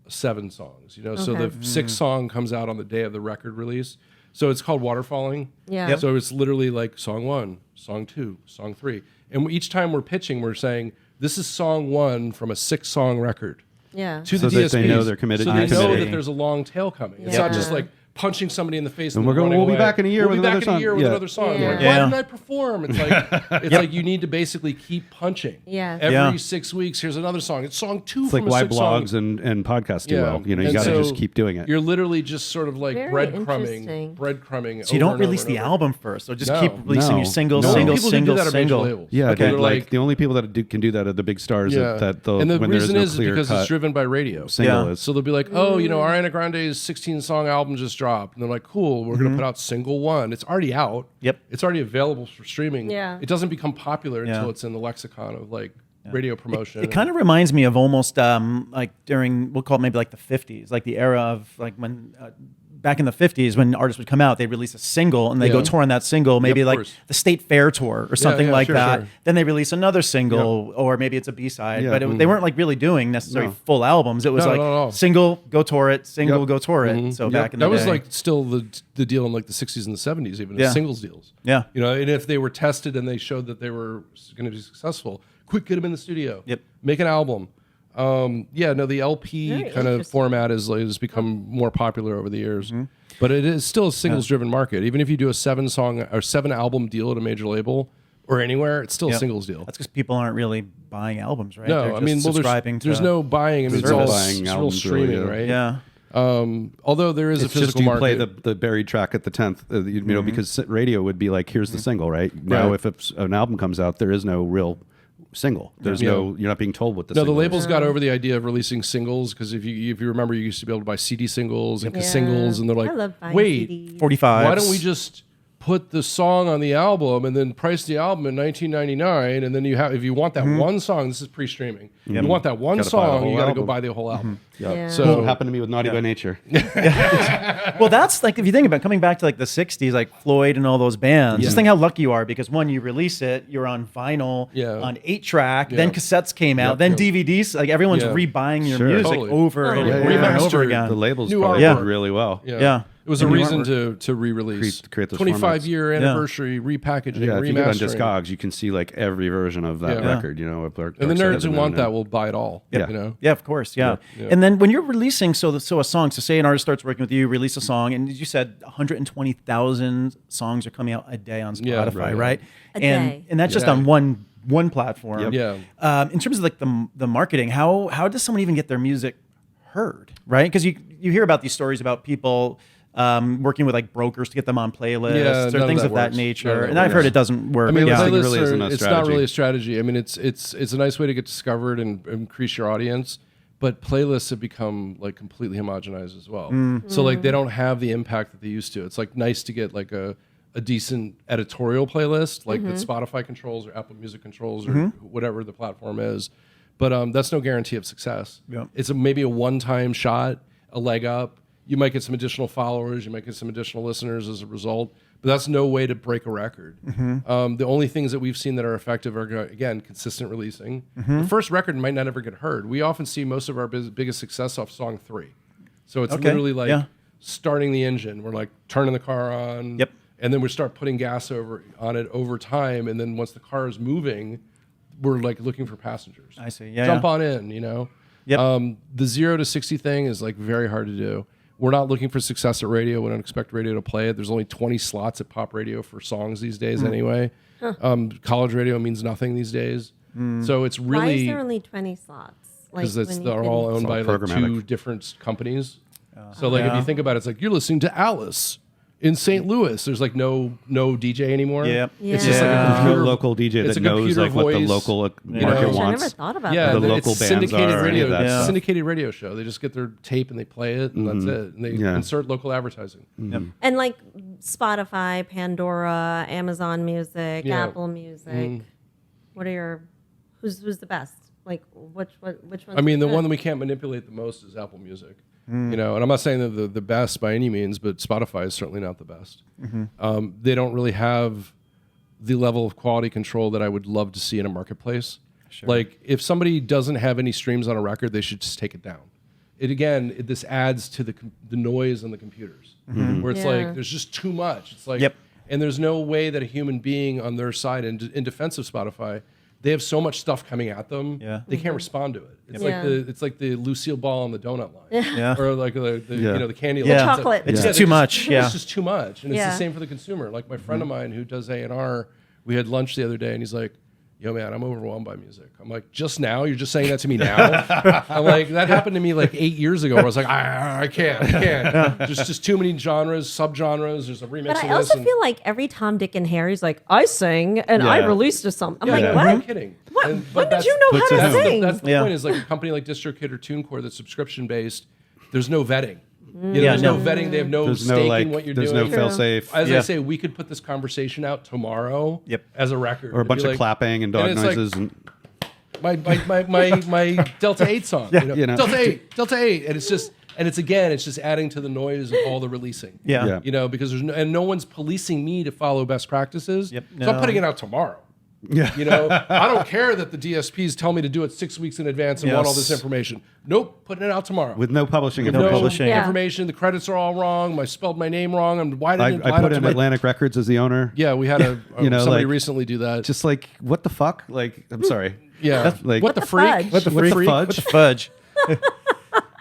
7 songs. You know, so Okay. the 6th song comes out on the day of the record release. So it's called waterfalling. Yeah. Yep. So it's literally like song 1, song 2, song 3, and each time we're pitching, we're saying this is song 1 from a 6-song record. Yeah. To So the that they DSPs, know they're committed- So you're they know committed. that there's a long tail coming. It's Yeah. not just like punching somebody in the face And and we're then going, running "We'll be away. back in a year We'll with be back another in a year song." with Yeah. another song. Yeah. You're like, Yeah. why didn't I perform? It's like like you need to basically keep punching. Yeah. Every Yeah. 6 weeks, here's another song. It's song 2 It's from like a why 6-song. blogs and podcasts do Yeah. well. You know, you And got to so just keep doing it. You're literally just sort of like Very breadcrumbing. So you don't over and release over the and over. album first, so just No. keep releasing No. your single, No. single, People who do single, that are major single. labels. Yeah, Okay. dude, like the only people that can do that are the big stars. That they'll, and the when there's reason no is clear because cut it's driven by radio. single Yeah. is. So they'll be like, oh, you know, Ariana Grande's 16-song album just dropped. And they're like, cool, we're going to put out single 1. It's already out. Yep. It's already available for streaming. Yeah. It doesn't become popular Yeah. until it's in the lexicon of like radio promotion. It kind of reminds me of almost like during, we'll call it maybe like the 50s, like the era of like when back in the 50s when artists would come out, they'd release a single and they go tour on that single, maybe of like course. the State Fair tour or something like sure, that. sure. Then they release another single, or maybe it's a B-side, Yeah. but they weren't like really doing necessarily full albums. It was No, like not at all. single, go tour it, single, go tour it. So back in the that was day. like still the deal in like the 60s and the 70s, even Yeah. singles deals. Yeah. You know, and if they were tested and they showed that they were going to be successful, quick, get them in the studio. Yep. Make an album. The LP Very kind of interesting. format has become more popular over the years. Mm-hmm. But it is still a singles driven market. Even if you do a 7-song or 7-album deal at a major label or anywhere, it's still a Yeah. singles deal. That's because people aren't really buying albums, right? No, They're I just mean, well, subscribing there's to no buying. I mean, it's no all buying it's real albums, really, streaming, yeah. right? Yeah. Although there is It's a just physical you market. play the buried track at the 10th, you know, because radio would be like, here's the single, right? Now, Right. if an album comes out, there is no real single. There's Yeah. you're not being told what the No, the single is. labels got over the idea of releasing singles because if you remember, you used to be able to buy CD singles and singles, and they're like, I love buying wait, CDs. 45. why don't we just put the song on the album and then price the album at $19.99, and then if you want that one song, this is pre-streaming. You want that one Gotta buy the song, whole you got to go album. buy the whole album. Yeah. So So it happened to me with Naughty by Nature. Well, that's like, if you think about coming back to like the 60s, like Floyd and all those bands, just think how lucky you are because one, you release it, you're on vinyl, Yeah. on 8-track, then Yeah. cassettes came out, Yep. then Yep. DVDs. Like everyone's Yeah. rebuying your Sure. music Totally. over and Yeah, over yeah. and over Remastered. again. The labels New probably artwork. did really well. Yeah. It was a And new reason artwork. to re-release. Create those 25-year anniversary, repackaging, Yeah, if you get on remastering. Discogs, you can see like every version of that Yeah. record. You know, of Dark And the Side of nerds who Moon want and- that will buy it all. Yeah. You know? Yeah, of course. Yeah. Yeah. And then when you're releasing, so a song, so say an artist starts working with you, release a song, and you said 120,000 songs are coming out a day on Yeah, Spotify, right. right? A and day. and that's just Yeah. on one platform. Yep. Yeah. In terms of like the marketing, how does someone even get their music heard, right? Because you hear about these stories about people working with like brokers to get them on playlists Yeah, or none of things that of that works. nature. None of that And I've heard works. it doesn't work. I mean, yeah. like playlists really isn't a it's not strategy. really a strategy. I mean, it's a nice way to get discovered and increase your audience, but playlists have become like completely homogenized as well. So like they don't have the impact that they used to. It's like nice to get like a decent editorial playlist like that Spotify controls or Apple Music controls or whatever the platform is, but that's no guarantee of success. Yeah. It's maybe a one-time shot, a leg up. You might get some additional followers, you might get some additional listeners as a result, but that's no way to break a record. The only things that we've seen that are effective are, again, consistent releasing. The first record might not ever get heard. We often see most of our biggest success off song 3. So it's Okay, literally like yeah. starting the engine. We're like turning the car on. Yep. And then we start putting gas on it over time. And then once the car is moving, we're like looking for passengers. I see. Yeah, Jump yeah. on in, you know? Yep. The 0 to 60 thing is like very hard to do. We're not looking for success at radio. We don't expect radio to play it. There's only 20 slots at pop radio for songs these days anyway. College radio means nothing these days. So it's Why is really there only 20 slots? because when you they're can- all owned all by like 2 programmatic. different companies. So like if Yeah. you think about it, it's like you're listening to Alice in St. Louis. There's like no DJ anymore. Yep. It's just like a Yeah. There's computer. no local DJ it's that a knows computer like what the voice. local know? market Gosh, I never wants. thought about Yeah, the that. local it's bands syndicated are, any radio. of that It's a stuff. syndicated radio show. They just get their tape and they play it, and that's it. And they Yeah. insert local advertising. And like Spotify, Pandora, Amazon Music, Yeah. Apple Music. What are your who's the best? Like which one? I mean, the one that we can't manipulate the most is Apple Music. You know, and I'm not saying that the best by any means, but Spotify is certainly not the best. They don't really have the level of quality control that I would love to see in a marketplace. Like, if somebody doesn't have any streams on a record, they should just take it down. This adds to the noise on the computers, where it's Yeah. like there's just too much. It's like, Yep. and there's no way that a human being on their side, in defense of Spotify, they have so much stuff coming at them, Yeah. they can't respond to it. It's Yeah. like the Lucille Ball on the donut line, Yeah. or like the Yeah. you know the candy Yeah. line. chocolate. It's Yeah, just too much. Yeah. It's just too much, and it's Yeah. the same for the consumer. Like my friend of mine who does A&R, we had lunch the other day, and he's like, "Yo, man, I'm overwhelmed by music." I'm like, "Just now? You're just saying that to me now?" I'm like, "That happened to me like 8 years ago." Where I was like, I can't. There's just too many genres, subgenres. There's a remix But of I this. also and- feel like every Tom, Dick, and Harry's like, I sing and I Yeah. released a song. I'm Yeah, like, yeah, what? no kidding. What? And- When but did that's- you know puts how it to out. sing? That's the Yeah. point. Is like a company like DistroKid or TuneCore that's subscription based. There's no vetting. You know, Yeah, there's no. no vetting. They have no There's stake no like, in what you're there's doing. no fail safe. As Yeah. I say, we could put this conversation out tomorrow. Yep. As a record, Or a It'd bunch be of like- clapping and dog it's like, noises. And my Delta 8 song. you know. Delta 8, and it's just And it's just adding to the noise of all the releasing. Yeah. You know, because no one's policing me to follow best practices. Yep. So I'm No. putting it out tomorrow. Yeah. You know, I don't care that the DSPs tell me to do it 6 weeks in advance and want all this Yes. information. Nope, putting it out tomorrow. With no publishing no information. publishing. Yeah. information. The credits are all wrong. I spelled my name wrong. Why I, didn't I put in Atlantic Records as the owner. Yeah, we had You know, somebody like, recently do that. Just like, what the fuck? Like, I'm sorry. Yeah. Like, what the the freak? fudge? What the What the freak? fudge? What the fudge?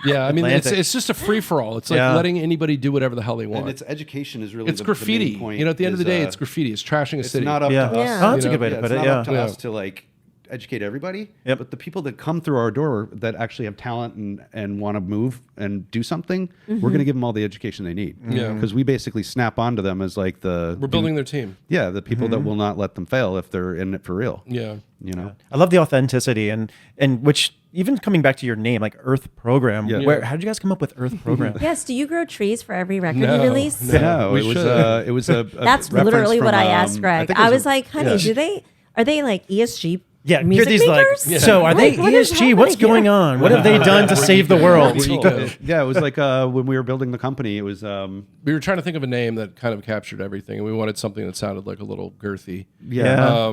Yeah, I mean, Atlantic. it's just a free for all. It's like Yeah. letting anybody do whatever the hell they want. And it's education is really It's the graffiti. main point You know, at the end of the is, day, it's graffiti. It's trashing a It's city. not up Yeah. to us. Yeah. Oh, that's a You good way know, to put It's it. not up Yeah. to Yeah. us to like educate everybody. Yep. But the people that come through our door that actually have talent and want to move and do something, we're going to give them all the education they need. Yeah. Because we basically snap onto them as like We're building their team. yeah, the people that will not let them fail if they're in it for real. Yeah. You know? I love the authenticity and which even coming back to your name, like Earth Program. Yeah. Where how did you guys come up with Earth Program? Yes. Do you grow trees for every record No, you release? no. No, We it was should. it was a That's reference literally what from, I asked Greg. think it I a- was like, honey, yeah. are they like ESG Yeah, music Kirti's like, makers? so are they Like, what is ESG? What's happening going here? on? What have they done to save the world? Where'd you go? Yeah, it was like when we were building the company. It was We were trying to think of a name that kind of captured everything, and we wanted something that sounded like a little girthy. Yeah.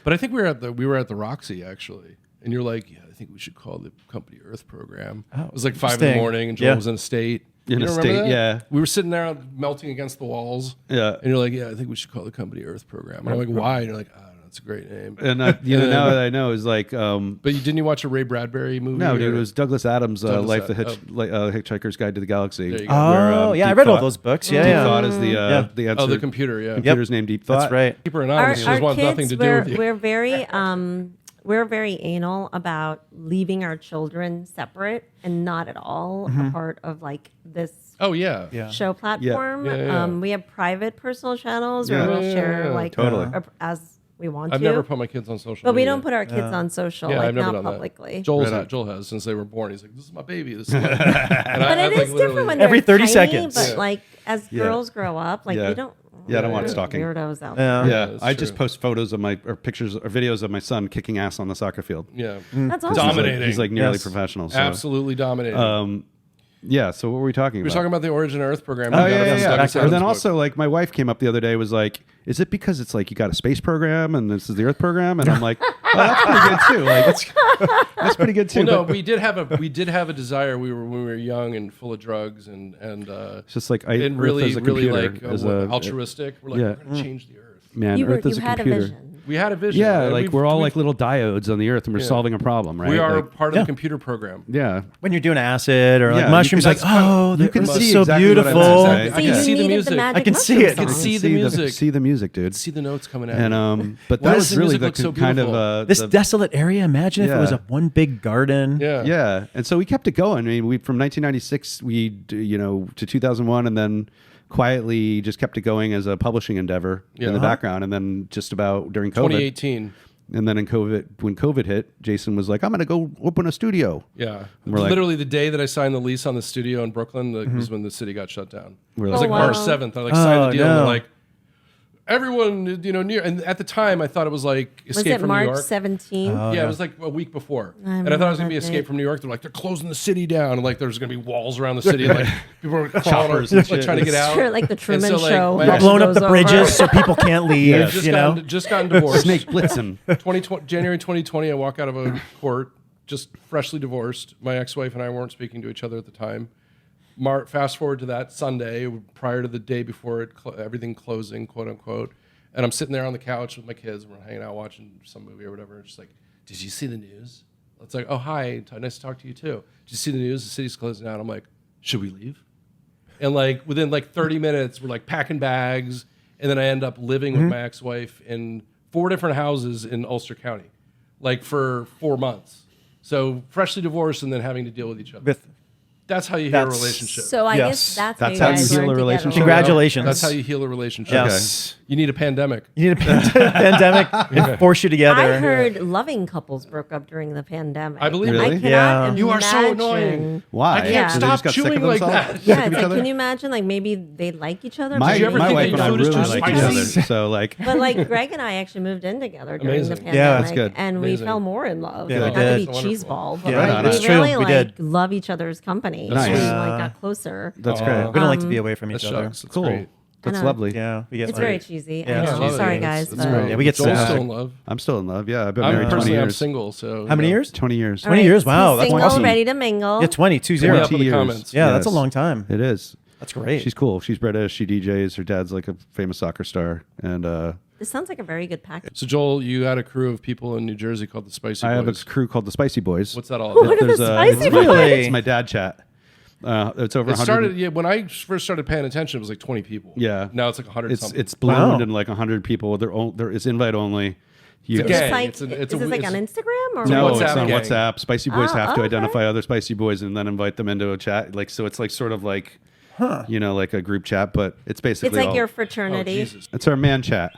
But I think we were at the Roxy actually, and you're like, yeah, I think we should call the company Earth Program. It was like 5 in the interesting. morning, and Joel Yeah. was in a state. In You a don't remember state, that? yeah. We were sitting there melting against the walls. Yeah. And you're like, yeah, I think we should call the company Earth Program. And I'm like, why? And you're like, I don't know, it's a great name. and now that I know is like But didn't you watch a Ray Bradbury movie? no, dude, or- it was Douglas Adams' Douglas Life, the Ad- Hitchhiker's Guide to the Galaxy. There you go. Oh, yeah, I read all those books. Yeah, Deep yeah. Thought is the Yeah. the answer. Oh, the computer, yeah. Computer's named Deep Thought. That's right. Keep her anonymous. She just wants nothing to do with you. we're very anal about leaving our children separate and not at all a part of like this Oh, yeah. Yeah. show platform. Yeah, yeah. We have private personal channels Yeah. where we'll Yeah, share yeah, like totally. As we want I've to. never put my kids on social but we media. don't put our kids on social, Yeah, like I've never not done publicly. that. Joel has since they were born. He's like, this is my baby. This is my baby. But it is different when Every they're 30 tiny, seconds. But Yeah. like as Yeah. girls grow up, like Yeah. we don't. Yeah, I don't want we're stalking. Weirdos out Yeah. there. Yeah, that's I just true. post photos of or pictures or videos of my son kicking ass on the soccer field. Yeah. That's awesome. He's like- Dominating. He's like nearly Yes. professional. So. Absolutely dominating. Yeah. So what were we talking we were about? talking about the Origin Earth program. Oh You got it yeah, from yeah. Douglas And Adams' then book. also, like, my wife came up the other day, was like, "Is it because it's like you got a space program and this is the Earth program?" And I'm like, "Oh, that's pretty good too. Like, that's pretty good too." Well, no, But we did have a desire. When we were young and full of drugs and it's just like and Earth really as a really computer, like as a altruistic. We're like, yeah. we're gonna change the Earth. man. Earth as a had a computer. vision. We had a vision. Yeah, and like we've- we're all we've- like little diodes on the Earth, and we're Yeah. solving a problem, right? we are Like, part of Yeah. the computer program. yeah. When you're doing acid or Yeah, like you mushrooms, can- like, that's kind of- oh, you the can Earth see is so exactly what I meant to beautiful. say. So I you can see the needed music. magic I can see mushroom it. I can song. see the music. See the music, dude. See the notes coming out. And but Why that does was the really music the look so kind beautiful? of This desolate area. Imagine if it was Yeah. a one big garden. yeah. and so we kept it going. I mean, we from 1996 to 2001, and then quietly just kept it going as a publishing endeavor Yeah. in the background, and then just about during COVID, 2018. and then when COVID hit, Jason was like, "I'm going to go open a studio." Yeah. We're like- Literally the day that I signed the lease on the studio in Brooklyn was when the city got shut down. We're It was like, like Oh, March wow. 7th. I signed the Oh, deal and no. they're like, everyone, near. And at the time I thought it was like Was Escape it from New March York. 17th? Yeah, it was like a week before. I And I thought it was going to be remember that Escape date. from New York. They're like, they're closing the city down. And like, there's going to be walls around the city. And like, people are crawling Choppers or, and like, shit. trying to get out. Sure, like the Truman so, like, Show. my- Rush Blowing up goes the over. bridges so people can't leave. just, you know, just gotten divorced. Snake Blitzen. 2020, January 2020, I walk out of a court, just freshly divorced. My ex-wife and I weren't speaking to each other at the time. Fast forward to that Sunday, prior to the day before everything closing, quote unquote. And I'm sitting there on the couch with my kids, and we're hanging out watching some movie or whatever. And just like, did you see the news? It's like, oh, hi, nice to talk to you too. Did you see the news? The city's closing down. I'm like, should we leave? And like within like 30 minutes, we're like packing bags. And then I end up living with my ex-wife in 4 different houses in Ulster County, like for 4 months. So freshly divorced and then having to deal with each other. with That's how you heal a That's- relationship. So I Yes. guess that's That's how how you you guys heal a learn to get relationship. along. Congratulations. That's how you heal a relationship. Yes. You need a pandemic. You need a pandemic and force you together. I heard loving couples broke up during the pandemic. I believe Really? I cannot Yeah. imagine. You are so annoying. Why? I can't Yeah. So they stop just got sick chewing of like themselves? that. Yeah, Sick of it's each like, other? can you imagine? Like maybe they like each other. My, Did you ever my think wife that and I food is really too like each spicy? other. So like, But like Greg and I actually moved in together during Amazing. the pandemic, Yeah, that's good. and Amazing. we fell more in love. Yeah, Not we to did. be Wonderful. cheeseball, but Yeah, like, no, we that's true. really We like did. love each other's company. 20. Nice. We like got closer. That's Aw. great. We don't like to be away from That each other. sucks. That's Cool. great. That's I know. lovely. Yeah, we get It's like- very cheesy. Yeah, I it's know. cheesy. Sorry, That's- guys. that's but- great. Yeah, we get Joel's sad. still in love. I'm still in love. Yeah, I've been I'm married 20 personally, I'm years. single, so How many years? 20 years. All 20 right, years. Wow, he's that's single, awesome. ready to mingle. Yeah, 20, 20. Hit me up in the years. comments. Yeah, that's a Yes. long time. It is. That's great. She's cool. She's British. She DJs. Her dad's like a famous soccer star. And This sounds like a very good package. So Joel, you had a crew of people in New Jersey called the Spicy I have a Boys. crew called the Spicy Boys. What's that all What about? are the Spicy it's my- Boys? It's my dad chat. It's over It 100. started when I first started paying attention. It was like 20 people. Yeah. Now it's like 100 It's something. it's ballooned Wow. and like 100 people. It's invite only. You It's a Is gang. this like, It's a- is it's a- this like it's- on Instagram or No, WhatsApp it's on gang. WhatsApp. Spicy Boys Oh, have to okay. identify other Spicy Boys and then invite them into a chat. Like so, it's like sort of like, like a group chat, but it's basically It's like all- your Oh, fraternity. Jesus. It's our man chat.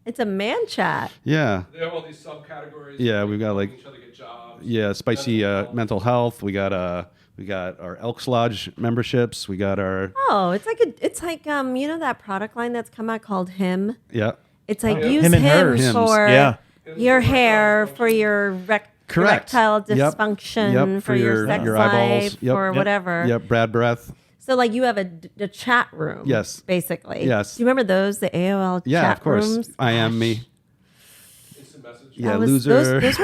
It's a man chat. Yeah, They have all these subcategories. Yeah, we've got, like- each other get jobs. yeah. Spicy mental health. We got our Elks Lodge memberships. We got our Oh, it's like you know that product line that's come out called Him. yeah. It's like yeah. use Him and hers. Hims. for Yeah. your hair, for your Correct. erectile Yep. dysfunction, Yep, for your sex eyeballs. life, Yep. for Yep. whatever. Yep, Brad breath. So like you have a chat room. Yes. Basically. Yes. Do you remember those, the AOL Yeah, chat of course. rooms? I am me. Instant message. Yeah, That was- loser. Those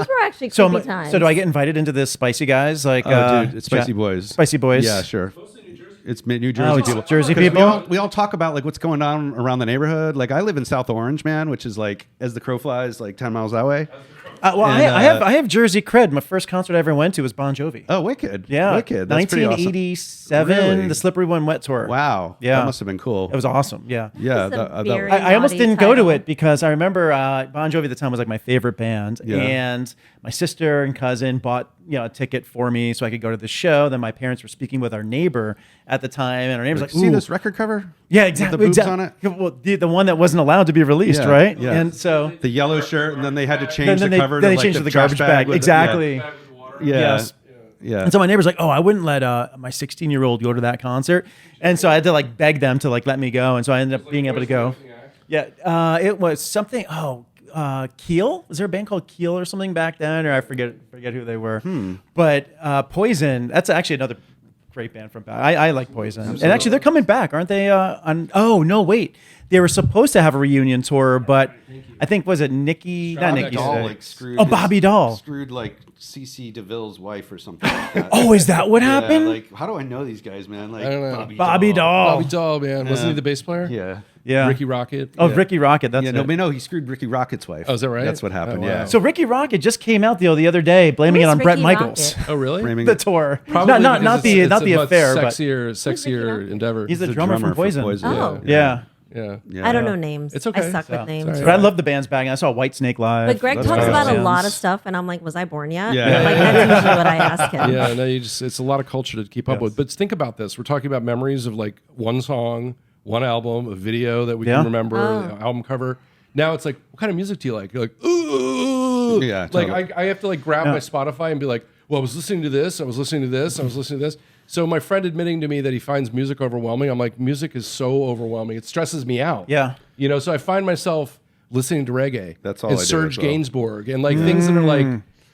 were actually So, creepy times. so do I get invited into this spicy guys? Like, Oh, dude, it's Spicy chat- Boys. Spicy Boys. Yeah, sure. It's New Jersey Oh, it's people. Jersey 'Cause people? We all talk about like what's going on around the neighborhood. Like I live in South Orange, man, which is like as the crow flies, like 10 miles that way. Well, And, I have Jersey cred. My first concert I ever went to was Bon Jovi. Oh, wicked! Yeah, wicked. That's pretty awesome. 1987, Really? the Slippery When Wet tour. Wow. Yeah. that must have been cool. It was awesome. Yeah. Yeah, It's a that- very- I almost naughty didn't go to title. it because I remember Bon Jovi at the time was like my favorite band, Yeah. and my sister and cousin bought a ticket for me so I could go to the show. Then my parents were speaking with our neighbor at the time, and our neighbor's like, see "Ooh." this record cover? Yeah, With exactly. the boobs exactly. on it. Well, the one that wasn't allowed to be released, Yeah, right? yeah. And so The yellow shirt, and then they had to change then the they, cover. then to they like changed to the trash garbage bag. with it. Exactly. Bag with water. Yeah. Yes. Yeah. And so my neighbor's like, "Oh, I wouldn't let my 16-year-old go to that concert," and so I had to like beg them to like let me go, and so I ended up being able to go. Yeah, it was something. Keel. Was there a band called Keel or something back then, or I forget who they were. But Poison. That's actually another great band from back. I like Poison, and actually they're coming back, aren't they? On oh no, wait, they were supposed to have a reunion tour, but I think was it Nikki? Not Bobby Nikki. Doll, Sixx. like, screwed Oh, his- Bobby Doll. Screwed like CC DeVille's wife or something like that. Oh, is that what Yeah, happened? like, how do I know these guys, man? Like, I don't know. Bobby Doll. Bobby Doll, man. Wasn't he the bass player? Yeah. Yeah. Ricky Rocket. Oh, Yeah. Ricky Rocket. That's Yeah, it. no, he screwed Ricky Rocket's wife. Oh, is that right? That's what happened. Oh, wow. Yeah. So Ricky Rocket just came out the other day, blaming it Who's on Bret Ricky Michaels. Rocket? Oh, really? Framing The it. tour, Probably not because the it's not the a much affair, but sexier endeavor. he's the The drummer from Poison. Oh. Yeah. yeah. Yeah. I don't know names. It's okay. I suck So, with names. sorry. But I love the band's back. I saw Whitesnake live. But Greg That's talks right. about a Bands. lot of stuff, and I'm like, was I born yet? Yeah. Like that's usually what I ask him. Yeah, no, it's a lot of culture to keep up Yes. with. But think about this. We're talking about memories of like one song, one album, a video that we Yeah. can remember, Oh. the album cover. Now it's like, what kind of music do you like? You're like, ooh. Yeah, Like totally. I have to like grab Yeah. my Spotify and be like, well, I was listening to this, I was listening to this, I was listening to this. So my friend admitting to me that he finds music overwhelming, I'm like, music is so overwhelming. It stresses me out. Yeah. You know, so I find myself listening to reggae. That's all and I do Serge as well. Gainsbourg and like things that are like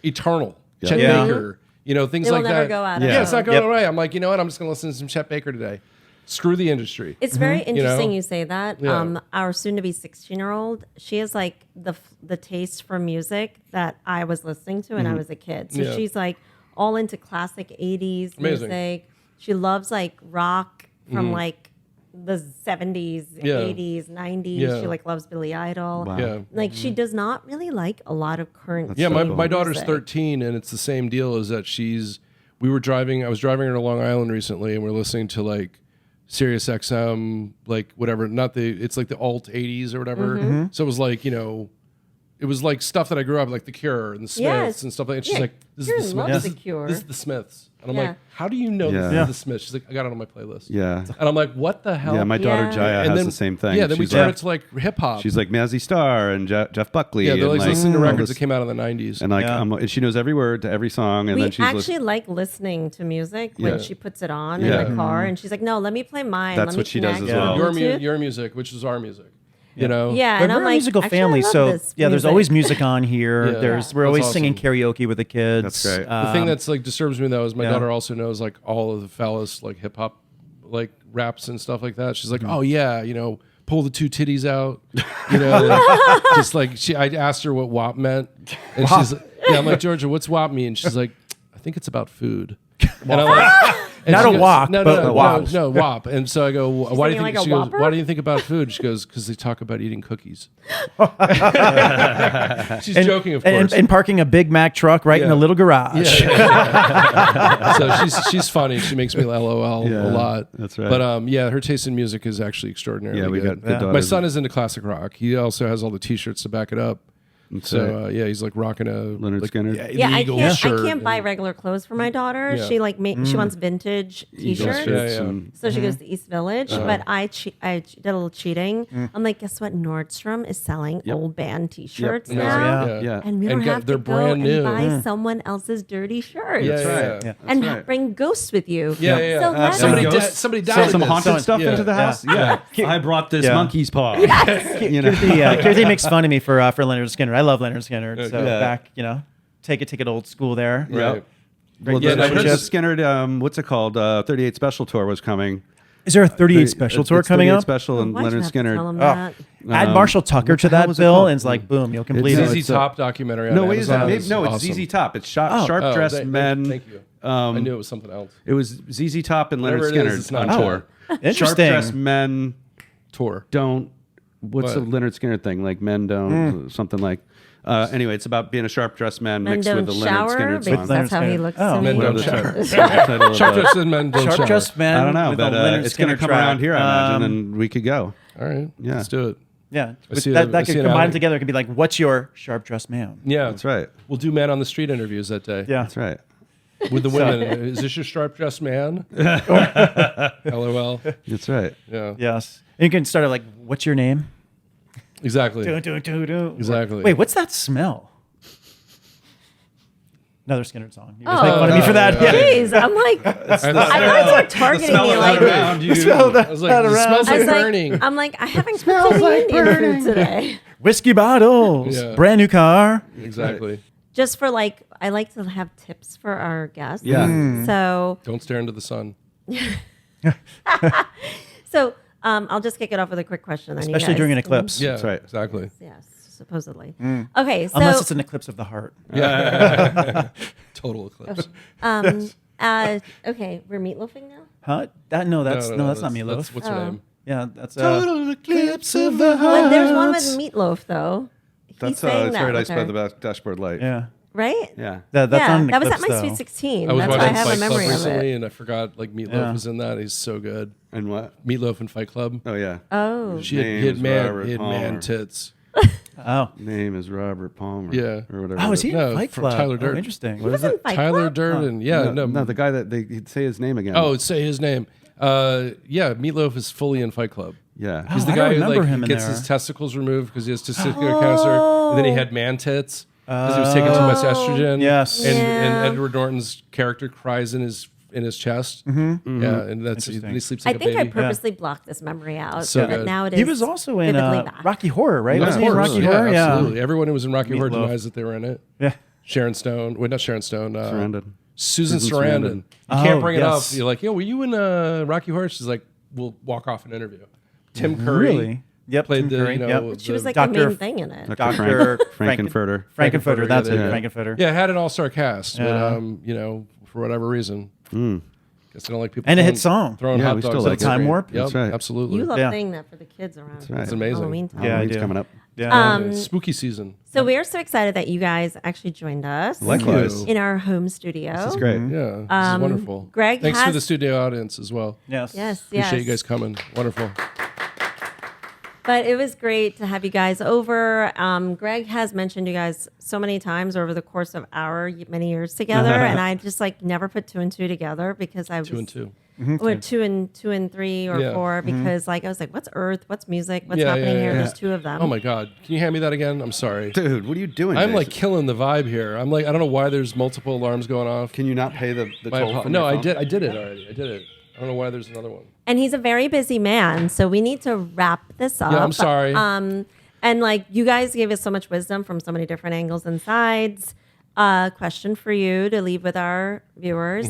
eternal. Chet Yeah. Baker, you know, things It will like never that. go out of Yeah, it's not vogue. going Yep. away. I'm like, you know what? I'm just going to listen to some Chet Baker today. Screw the industry. It's very interesting know? you say that. Yeah. Our soon-to-be 16-year-old, she has like the taste for music that I was listening to when I was a kid. So Yeah. she's like all into classic 80s Amazing. music. She loves like rock from like the 70s, Yeah. 80s, 90s. Yeah. She like loves Billy Idol. Wow. Yeah. Like she does not really like a lot of current. Yeah, so my, cool. my daughter's music. 13, and it's the same deal. Is that I was driving her to Long Island recently, and we're listening to like Sirius XM, like whatever. It's like the alt 80s or whatever. Mm-hmm. So it was like it was like stuff that I grew up like the Cure and the Smiths Yes. and stuff like that. She's Yeah, like, this Karen is the Smiths. loves This The is- Cure. This is the Smiths, and I'm Yeah. like, how do you know Yeah. this Yeah. is the Smiths? She's like, I got it on my playlist. Yeah. And I'm like, what the hell? Yeah, my daughter Yeah. Jaya and has then the same thing. Yeah, then we she's turn like, it to like hip hop. she's like Mazzy Star and Jeff Buckley. yeah, they're like and, listening to all records this- that came out in the 90s. And like, Yeah. and she knows every word to every song. And We then she's actually like listening to music Yeah. when she puts it on Yeah. in the car, and she's like, "No, let me play mine. That's let me what she does connect as with well. your, Bluetooth." your music, which is our music. You know? Yeah, We're and a I'm very like, musical actually, I family, love so this yeah, there's music. always music on here. Yeah. We're That's always awesome. singing karaoke with the kids. That's great. The thing that's like disturbs me though is my yeah. daughter also knows like all of the phallus like hip hop like raps and stuff like that. She's like, Mm-hmm. oh yeah, you know, pull the two titties out. You know, like, just like I asked her what WAP meant, and she's like, yeah, I'm like, Georgia, what's WAP mean? She's like, I think it's about food. And I'm like, and Not she a goes, WAP, no, but no, no, WAP. no, WAP. And so I go, why do you thinking think? like a She goes, Whopper? why do you think about food? She goes, because they talk about eating cookies. She's joking, of course. And parking a Big Mac truck right in Yeah. a little garage. So she's funny. She makes me LOL Yeah, a lot. that's right. But yeah, her taste in music is actually extraordinarily Yeah, we good. got good My daughters. son is into classic rock. He also has all the T-shirts to back it up. So yeah, he's like rocking a Leonard like, Skinner. Yeah, I Eagles can't. I shirt can't buy and- regular clothes for my daughter. Yeah. She like she wants vintage Eagles T-shirts. shirts Yeah, yeah. and- So she goes to East Village, but I did a little cheating. Mm. I'm like, guess what? Nordstrom is selling old band T-shirts Yep. now, Yeah. Yeah. and we don't And have they're to go brand new. and buy someone else's dirty shirts. Yeah, That's yeah, right. yeah. And right. bring ghosts with you. Yeah, yeah, So yeah. let Somebody us- died. Somebody died. Some in this. haunted stuff Yeah. into the house. Yeah, I brought this Yeah. monkey's paw. You know? Kirti makes fun of me for Leonard Skinner. I love Leonard Skinner. So Yeah. back, take a ticket old school there. Right. Well, Yeah, the no, Leonard his- Skinner, what's it called? 38 Special Tour was coming. Is there a 38 special tour It's coming 38 up? Special and Why'd you Leonard have to Skinner. tell him Oh. that? Add Marshall Tucker what to the hell that was it bill, called? and it's like, boom, you'll complete It's- it. ZZ Top documentary. On No, wait, is Amazon that? is No, it's awesome. ZZ Top. It's sharp Oh, dressed men. Thank you. I knew it was something else. It was ZZ Top and Leonard Whatever it is, Skinner it's not on that. tour. Interesting. Sharp dressed men Tour. don't. What's the What? Leonard Skinner thing? Like men don't something like. Anyway, it's about being a sharp dressed man Men mixed don't with the Leonard shower Skinner because song. that's how he Skinner. looks Oh. to Men me. don't Whatever shower. title of Sharp the- dressed men don't Sharp shower. dressed man. I don't know, with but a Leonard it's going to Skinner come around track. here, I imagine, and we could go. All right. Yeah. Let's do it. Yeah, see that I could see an combine alley. together. It could be like, what's your sharp dressed man? Yeah. That's right. We'll do man on the street interviews that day. Yeah, That's right. With the women. Is this your sharp dressed man? LOL. That's right. Yeah. yes. And you can start it like, what's your name? Exactly. Exactly. Exactly. Wait, what's that smell? Another Skinner song. You guys Oh, make fun of me for that. yeah. Jeez, I'm like, I thought you were targeting me like. around you. Smell that I was like, it around. smells I like was burning. like, I'm like, I haven't cooked any Indian food today. Whiskey bottles, Yeah. brand new car. Exactly. Just for like, I like to have tips for our guests. Yeah. So, Don't stare into the sun. I'll just kick it off with a quick question. Then you Especially guys- during an eclipse. Yeah. That's right. Exactly. Yes, supposedly. Okay, so Unless it's an eclipse of the heart. Yeah. Total eclipse. okay, we're meatloafing now. Huh? That's not meatloaf. That's, what's her name? Yeah, that's Total eclipse of the heart. But there's one with meatloaf though. He's That's saying it's that very with nice by her. the dashboard light. yeah. Right? Yeah. That's yeah, on an that was at eclipse, my though. Sweet 16. I was That's why I watching have a Fight Club memory of recently, it. and I forgot like Meatloaf Yeah. was in that. He's so good. And what? Meatloaf in Fight Club. Oh yeah. Oh, He had Name's Robert man Palmer. tits. Oh. Name is Robert Palmer. Yeah. Or whatever. Oh, is he in No, Fight from Club? Tyler Oh, Durden. interesting. he was in Fight Tyler Club? Durden. Yeah. No, the guy that he'd say his name again. Oh, say his name. Yeah, Meatloaf is fully in Fight Club. yeah. He's Oh, the I don't guy who remember like him in gets there. his testicles removed because he has testicular cancer, and then he had man tits because he was taking too much estrogen. Yes. and, Yeah. and Edward Norton's character cries in his chest. Mm-hmm. Yeah, and that's Interesting. he sleeps I like a think I baby. purposely blocked this memory out So so that good. now it is. He was also in vividly back. Rocky Horror, right? Yeah, Wasn't he in of course. Rocky Horror? Yeah. Absolutely. Everyone who was in Rocky Horror Meatloaf. denies that they were in it. Yeah. Sharon Stone. Wait, not Sharon Stone. Sarandon. Susan Susan Sarandon. Sarandon. You Oh, can't bring it yes. up. You're like, were you in Rocky Horror? She's like, we'll walk off an interview. Tim Curry Really? Yep. played Tim the, Curry, you know, yep. She was the- like Dr. the main thing in it. Dr. Frankenfurter. Frankenfurter. That's it. yeah. Frankenfurter. Yeah, it had an all-star cast, Yeah. but you know, for whatever reason, guess I don't like people. And a hit throwing- song. Throwing Yeah, hot we dogs. still at like the it. Time screen. Warp? Yep, That's right. absolutely. You love Yeah. playing that for the kids around. right. It's amazing. Halloween time. Yeah, I Halloween's do. coming up. Yeah. Spooky season. So we are so excited that you guys actually joined us Likewise. in our home studio. This is great. Yeah, this is wonderful. Greg thanks for has- the studio audience as well. Yes. Yes, Appreciate yes. you guys coming. Wonderful. But it was great to have you guys over. Greg has mentioned you guys so many times over the course of our many years together, and I just like never put two and two together because I was 2 and 2. or two and three or Yeah. four because like I was like, what's Earth? What's music? What's Yeah, happening yeah, here? yeah. There's two of them. Oh my God! Can you hand me that again? I'm sorry. Dude, what are you doing? I'm like Jason? killing the vibe here. I'm like, I don't know why there's multiple alarms going off. Can you not pay the My toll apo- from no, your I phone? did. I did it already. I did it. I don't know why there's another one. And he's a very busy man, so we need to wrap this up. Yeah, I'm sorry. And like you guys gave us so much wisdom from so many different angles and sides. Question for you to leave with our viewers.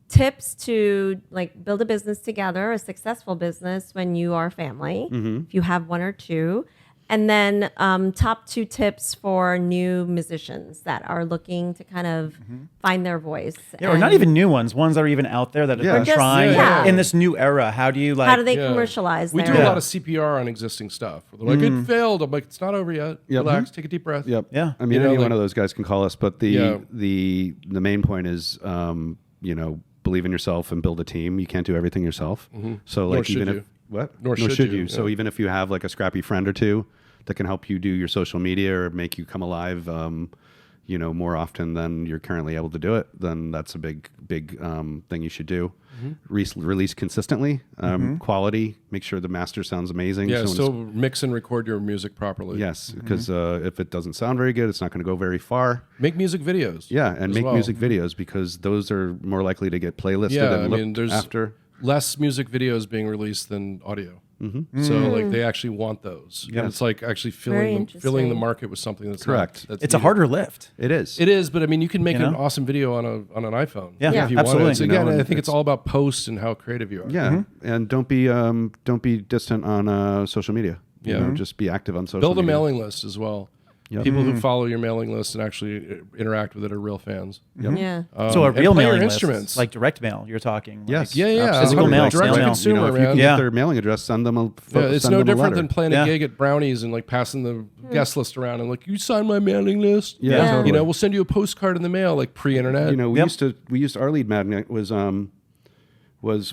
Tips to like build a business together, a successful business when you are family, if you have one or two. And then top 2 tips for new musicians that are looking to kind of find their voice. Yeah, or not even new ones that are even out there that have been just- trying yeah. in this new era. How do you like? How do they commercialize We their do a lot of CPR on existing stuff. They're like, it failed. I'm like, it's not over yet. Yep. Relax, take a deep breath. Yep. Yeah. I mean, You know, any like- one of those guys can call us, but the Yeah. the main point is, believe in yourself and build a team. You can't do everything yourself. So like should even you. if what Nor should you, So yeah. even if you have like a scrappy friend or two that can help you do your social media or make you come alive, more often than you're currently able to do it, then that's a big thing you should do. Release consistently, quality. Make sure the master sounds amazing. Yeah, So when still it's- mix and record your music properly. yes, because if it doesn't sound very good, it's not going to go very far. Make music videos. Yeah, and as make well. music videos because those are more likely to get playlisted Yeah, I and mean, looked there's after. less music videos being released than audio. So like they actually want those. And it's like actually Very filling the interesting. market with something that's Correct. Not, that's It's a needed. harder lift. It is. It is, but I mean, you can make You an know? awesome video on an iPhone. Yeah, Yeah. if you absolutely. want it. So again, and I think it's all about posts and how creative you are. Yeah, and don't be distant on social media. Yeah. Just be active on social. Build a media. mailing list as well. Yep. People who follow your mailing list and actually interact with it are real fans. Yeah. So a And real play your mailing list, instruments. like direct mail. You're talking. Like, Yes. Yeah, yeah. Absolutely. Physical mail, Direct snail to mail. consumer, if you man. can Yeah. get their mailing address, send them a Yeah, it's send no them a different letter. than playing Yeah. a gig at Brownies and like passing the guest list around and like, you sign my mailing list. Yeah, Yeah. totally. You know, we'll send you a postcard in the mail, like pre-internet. we Yep. used our lead magnet was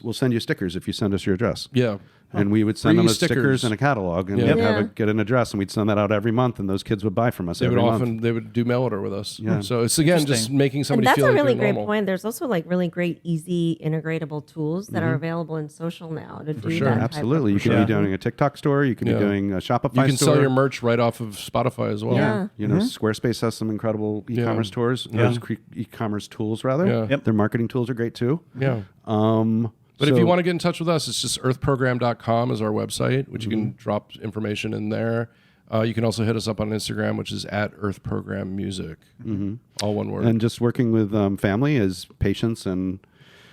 we'll send you stickers if you send us your address. Yeah. And we would send Free them as stickers stickers. and a catalog, and Yeah. we'd have Yeah. get an address, and we'd send that out every month, and those kids would buy from us They every would month. they would do mail order with us. Yeah. So it's again just Interesting. making And somebody that's feel a like really they're great normal. point. There's also like really great, easy, integratable tools that are available in social now to do sure. that. type Absolutely, of you can sure. be doing a TikTok store, you can Yeah. be doing a Shopify You can store. sell your merch right off of Spotify as well. Yeah. Squarespace has some incredible e-commerce stores, Yeah. e-commerce tools rather. Yeah. Yep. Their marketing tools are great too. Yeah. But if you want to get in touch with us, it's just earthprogram.com is our website, which you can drop information in there. You can also hit us up on Instagram, which is at earthprogrammusic. All one word. and just working with family is patience and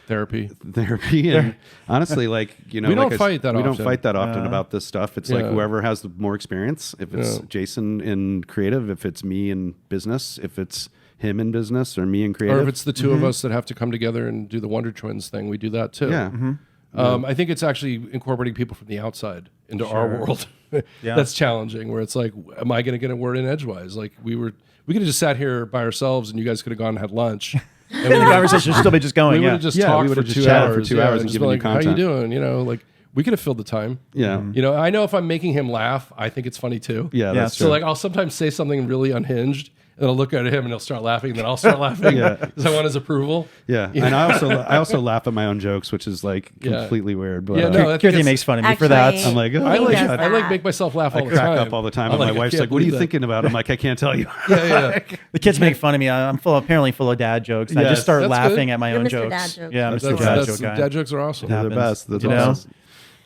Therapy. therapy, and honestly, We like don't fight that we don't often. fight that often about this stuff. It's like Yeah. whoever has the more experience. If it's Yeah. Jason in creative, if it's me in business, if it's him in business or me in creative, Or if it's the 2 of us that have to come together and do the Wonder Twins thing, we do that too. yeah. I think it's actually incorporating people from the outside into our world. Yeah. That's challenging. Where it's like, am I going to get a word in edgewise? Like we could have just sat here by ourselves, and you guys could have gone and had lunch. And the conversation should still be just going. We would Yeah. have just Yeah, we talked would for have just 2 chatted hours. for 2 hours and just given be you like, how you content. doing? You know, like we could have filled the time. Yeah. You know, I know if I'm making him laugh, I think it's funny too. Yeah, that's So true. like I'll sometimes say something really unhinged, and I'll look at him and he'll start laughing, and then I'll start laughing because I want his approval. Yeah, and I also laugh at my own jokes, which is like Yeah. completely weird. But Yeah, no, I think Kirti it's- makes fun of me for that. Actually- I'm like, oh, I He like does I like that. make myself laugh all I the crack time. up all the time, I'm and my like, I wife's can't like, "What are you believe that." thinking about?" I'm like, "I can't tell you." Yeah. The kids make fun of me. I'm apparently full of dad jokes. And I Yes, just start that's laughing good. at my You're own Mr. jokes. Dad joke. Yeah, Mr. That's, Dad joke guy. dad jokes are awesome. They're the happens. best. That's You know? awesome.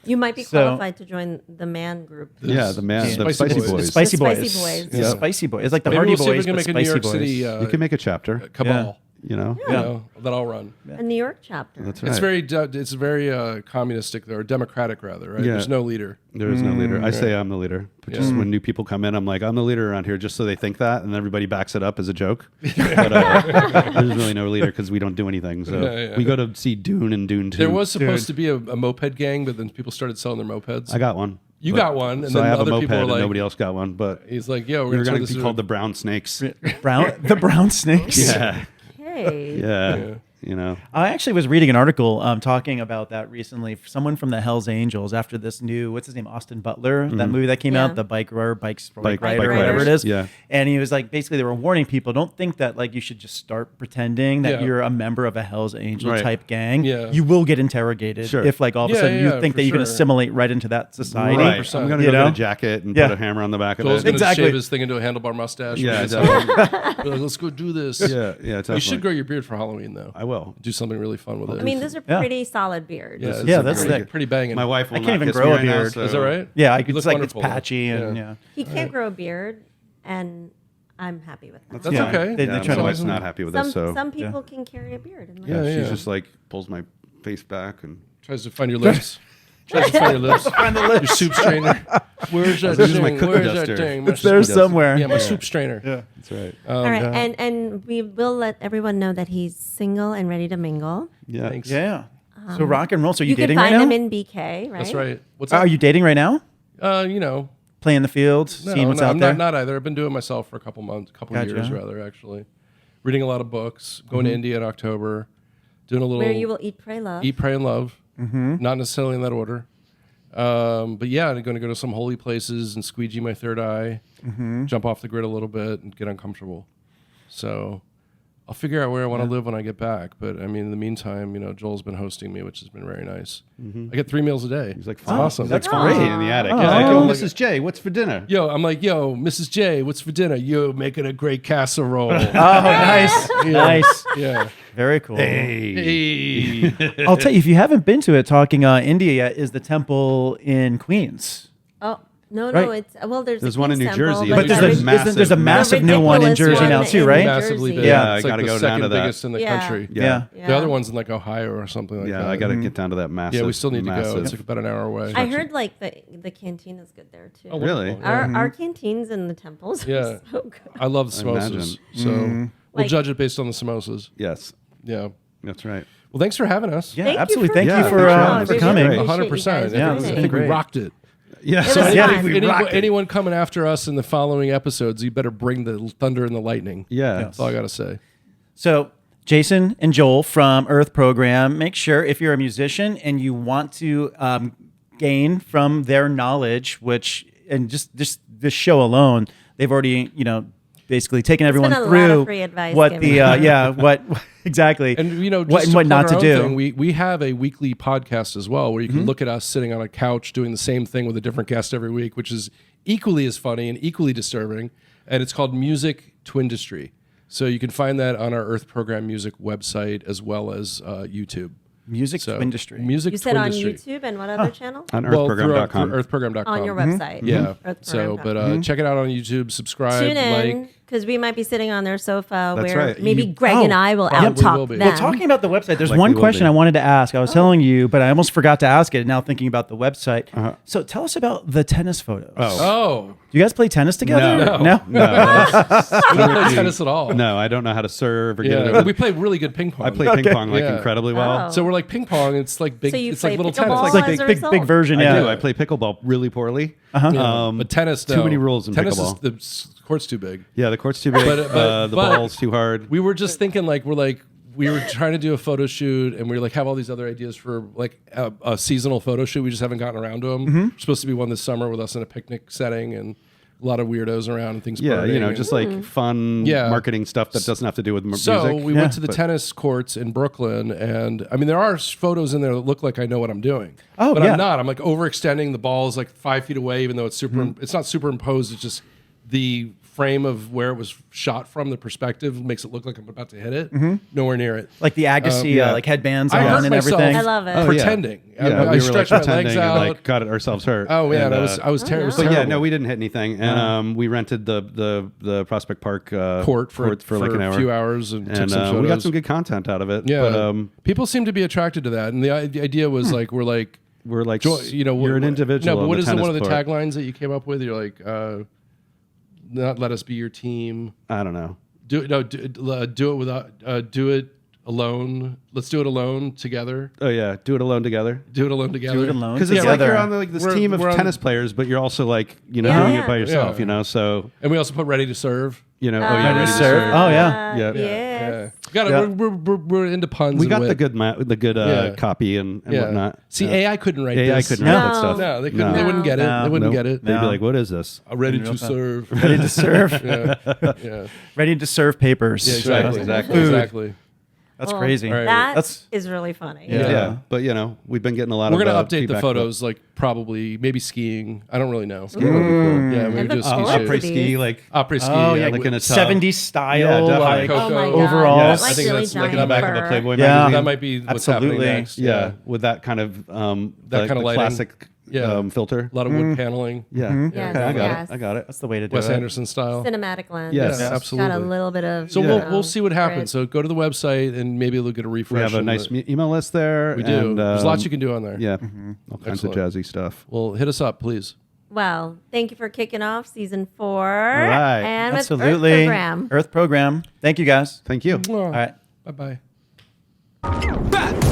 You might be So- qualified to join the man group. Yeah, the man, the Spicy spicy Boys. boys. The Spicy The Boys. Spicy Boys. The Yeah. Spicy Boys. It's like the Maybe Hardy we'll see if we Boys, can but make a New Spicy York Boys. City You can make a chapter. cabal. You know, You know, that I'll run. A New York chapter. that's right. It's very communistic or democratic rather, right? Yeah. There's no leader. There is no leader. I say I'm the leader. But just Yeah. when new people come in, I'm like, I'm the leader around here, just so they think that, and everybody backs it up as a joke. But there's really no leader because we don't do anything. So Yeah. we go to see Dune and Dune 2. There was supposed to be a moped gang, but then people started selling their mopeds. I got one. You But- got one, and so then I have other a moped, people were and like- nobody else got one. But He's like, "Yo, we're we're going going to be called the Brown Snakes. The brown snakes. Yeah, Hey. yeah. You know, I actually was reading an article talking about that recently. Someone from the Hells Angels, after this new, what's his name, Austin Butler, that movie that came Yeah. out, the bike rider, Bike or whatever Riders. it is. Yeah. And he was like, basically, they were warning people, don't think that like you should just start pretending that Yeah. you're a member of a Hells Angel Right. type gang. Yeah. You will get interrogated Sure. if like all of a Yeah, sudden yeah, you think for that you can sure. assimilate right into that society. right? 100%. I'm going to You go know? get a jacket and Yeah. put a hammer on the back of Joel's it. going to Exactly. shave his thing into a handlebar mustache. Yeah, We're definitely. like, let's go do this. yeah, yeah. You Definitely. should grow your beard for Halloween, though. I will. will. do something really fun with it. I mean, those are Yeah. pretty solid beards. yeah, Yeah, it's that's pretty, sick. pretty banging. My wife will I not can't even kiss grow me a right now, beard. so- Is that right? Yeah, You it's look like wonderful, it's though. patchy and yeah. He can't grow a beard, and I'm happy with that. That's Yeah. okay. They Yeah, try my to wife's like- not happy with Some this, so some people can carry a beard. And yeah, Yeah, she yeah. just like pulls my face back and Tries to find your lips. Tries to find your lips. Find the lips. Your soup strainer. Where's that This is my thing? cookie Where's duster. that thing? It's there somewhere. Yeah, my soup strainer. Yeah. that's right. All right, and we will let everyone know that he's single and ready to mingle. Yeah, Thanks. Yeah. So rock and roll. So You can dating right find now? him in BK, right? That's right. What's Are up? you dating right now? You know, Playing the field, no, seeing what's no, out I'm there. not either. I've been doing it myself for a couple months, couple Gotcha. years rather, actually. Reading a lot of books, going to India in October, doing a little Where you will eat, pray, love. eat, pray, and love. Not necessarily in that order. But yeah, I'm going to go to some holy places and squeegee my third eye, jump off the grid a little bit and get uncomfortable. So I'll figure out where I want to live when I get back. But I mean, in the meantime, Joel's been hosting me, which has been very nice. I get 3 meals a day. He's like, it's awesome. That's great. in the attic. Oh. He's like, Oh. Mrs. J, what's for dinner? I'm like, yo, Mrs. J, what's for dinner? You're making a great casserole. Oh, nice. Nice. Yeah. Very cool. Hey. I'll tell you, if you haven't been to it, talking India yet, is the temple in Queens. Oh, no, Right. it's, well, there's a one in King's New Jersey. Temple, But There's there's a a massive- massive new one in ridiculous Jersey one now too, in right? Massively Jersey. big. Yeah, It's I like gotta the go down second to that. biggest in the Yeah. country. Yeah. Yeah. The other one's in like Ohio or something like Yeah, that. I got to get down to that massive. Yeah, we still need to go. massive- It's like about an hour away. I heard like the canteen is good there too. Oh, Really? wonderful. Our canteens in the temples Yeah. are so good. I love the imagine. samosas. So we'll Like- judge it based on the samosas. Yes, Yeah. that's right. Well, thanks for having us. Yeah, Thank you absolutely. for Thank you coming. for, Yeah, for we coming. really appreciate 100%. you guys Yeah, doing it's it. been We great. rocked it. Yeah, was fun. Anyone coming after us in the following episodes, you better bring the thunder and the lightning. Yeah. That's all I got to say. So, Jason and Joel from Earth Program, make sure if you're a musician and you want to gain from their knowledge, and just this show alone, they've already, basically taken everyone been a lot through of free advice what given. what exactly, And what just and to what not plug to our own do. thing, we have a weekly podcast as well, where you can look at us sitting on a couch doing the same thing with a different guest every week, which is equally as funny and equally disturbing. And it's called Music Twindustry. So you can find that on our Earth Program Music website as well as YouTube. Music So, industry. Music You said on Twindustry. YouTube and what other channel? On Well, earthprogram.com. through earthprogram.com. On your website. Yeah. Earthprogram.com. So, but check it out on YouTube. Subscribe, Tune in like. because we might be sitting on their sofa That's where right. maybe You- Greg and Oh, I will yeah, we will out-talk be. them. Well, talking about the website, there's Like one we will question be. I wanted to ask. I was telling you, but I almost forgot to ask it. Now thinking about the website. So tell us about the tennis photos. Oh, Do you guys play tennis together? No. No? we don't play tennis at all. No, I don't know how to serve or get Yeah, it. we play really good ping pong. I play ping pong Yeah. incredibly well. Oh. So we're like ping pong. It's like big. So you it's like play little pickleball tennis. It's like as a big result? version. I Yeah. do. I play pickleball really poorly. Yeah. But tennis, too no. many rules in tennis pickleball. Is the court's too big. Yeah, the court's too big. But- the but- ball's too hard. We were just thinking we were trying to do a photo shoot and we were have all these other ideas for a seasonal photo shoot. We just haven't gotten around to them. Mm-hmm. We're supposed to be one this summer with us in a picnic setting and a lot of weirdos around and things. Yeah, burning and- just like fun Yeah. marketing stuff that doesn't have to do with So music. we Yeah. went to the tennis courts in Brooklyn, and I mean there are photos in there that look like I know what I'm doing. Oh, but yeah. I'm not. I'm like overextending. The ball is like 5 feet away, even though it's Mm-hmm. It's not superimposed. It's just the frame of where it was shot from. The perspective makes it look like I'm about to hit it. Nowhere near it. Like the Agassi, yeah. like headbands I on hurt and myself. everything. I love it. Oh, yeah. Pretending. Yeah, I we were stretched my pretending legs and, out. got ourselves hurt. Oh man, And, I was no. But terrible. yeah, no, we didn't hit anything, and we rented the Prospect Park court for like an a hour. few hours and took and some photos. we got some good content out of it. Yeah, but people seem to be attracted to that, and the idea was we're like, you're an individual. No, but on what the is one tennis of the court. taglines that you came up with? You're like, not let us be your team. I don't know. Do it without. Do it alone. Let's do it alone together. Oh yeah, do it alone together. Do it alone together. Do it alone Because it's like together. you're on this We're- team of we're on- tennis players, but you're also like Yeah, doing yeah. it by yourself. Yeah. So And we also put ready to serve. ready to serve. Oh, yeah. Yeah. Yes. Got it. Yeah. We're into puns. we and got wit. the good Yeah. copy and whatnot. See, AI couldn't write AI this. couldn't No. write that stuff. No, they couldn't. No. They wouldn't get it. No. They wouldn't Nope. get it. They'd No. be like, "What is this?" Ready Real to fun. serve. Ready to serve. yeah. Yeah. Ready to serve papers. Yeah, exactly. Exactly. Food. Exactly. That's Well, crazy. All right. That That's- is really funny. Yeah. Yeah. But you know, we've been getting a lot We're of. gonna update the feedback. photos, like probably maybe skiing. I don't really know. Skiing would be cool. Yeah, maybe I do a look ski forward shoot. to Après these. ski, like Après ski. Oh, yeah, like in a tub. 70s style, Yeah, definitely. like Coco. Oh my god. overalls. Like I think really that's giant like in the back of a fur. Playboy Yeah. magazine. That might be what's happening Absolutely. next. Yeah, with that kind of That kind of the lighting. classic Yeah. filter. A lot of wood paneling. Yeah, Yes, okay, I got yes. it. I got it. That's the way to do Wes it. Anderson style. Cinematic lens. Yes. Yeah, Got a absolutely. little bit of. So you we'll know, see what happens. grit. So go to the website and maybe they'll get a refresh. We have a on nice the- email list there. We do. And, There's lots you can do on there. Yeah, all kinds Excellent. of jazzy stuff. Well, hit us up, please. Well, thank you for kicking off season 4. All right. And with Absolutely. Earth Program. Earth program. Thank you guys. Thank you. All right. Bye bye. Bah!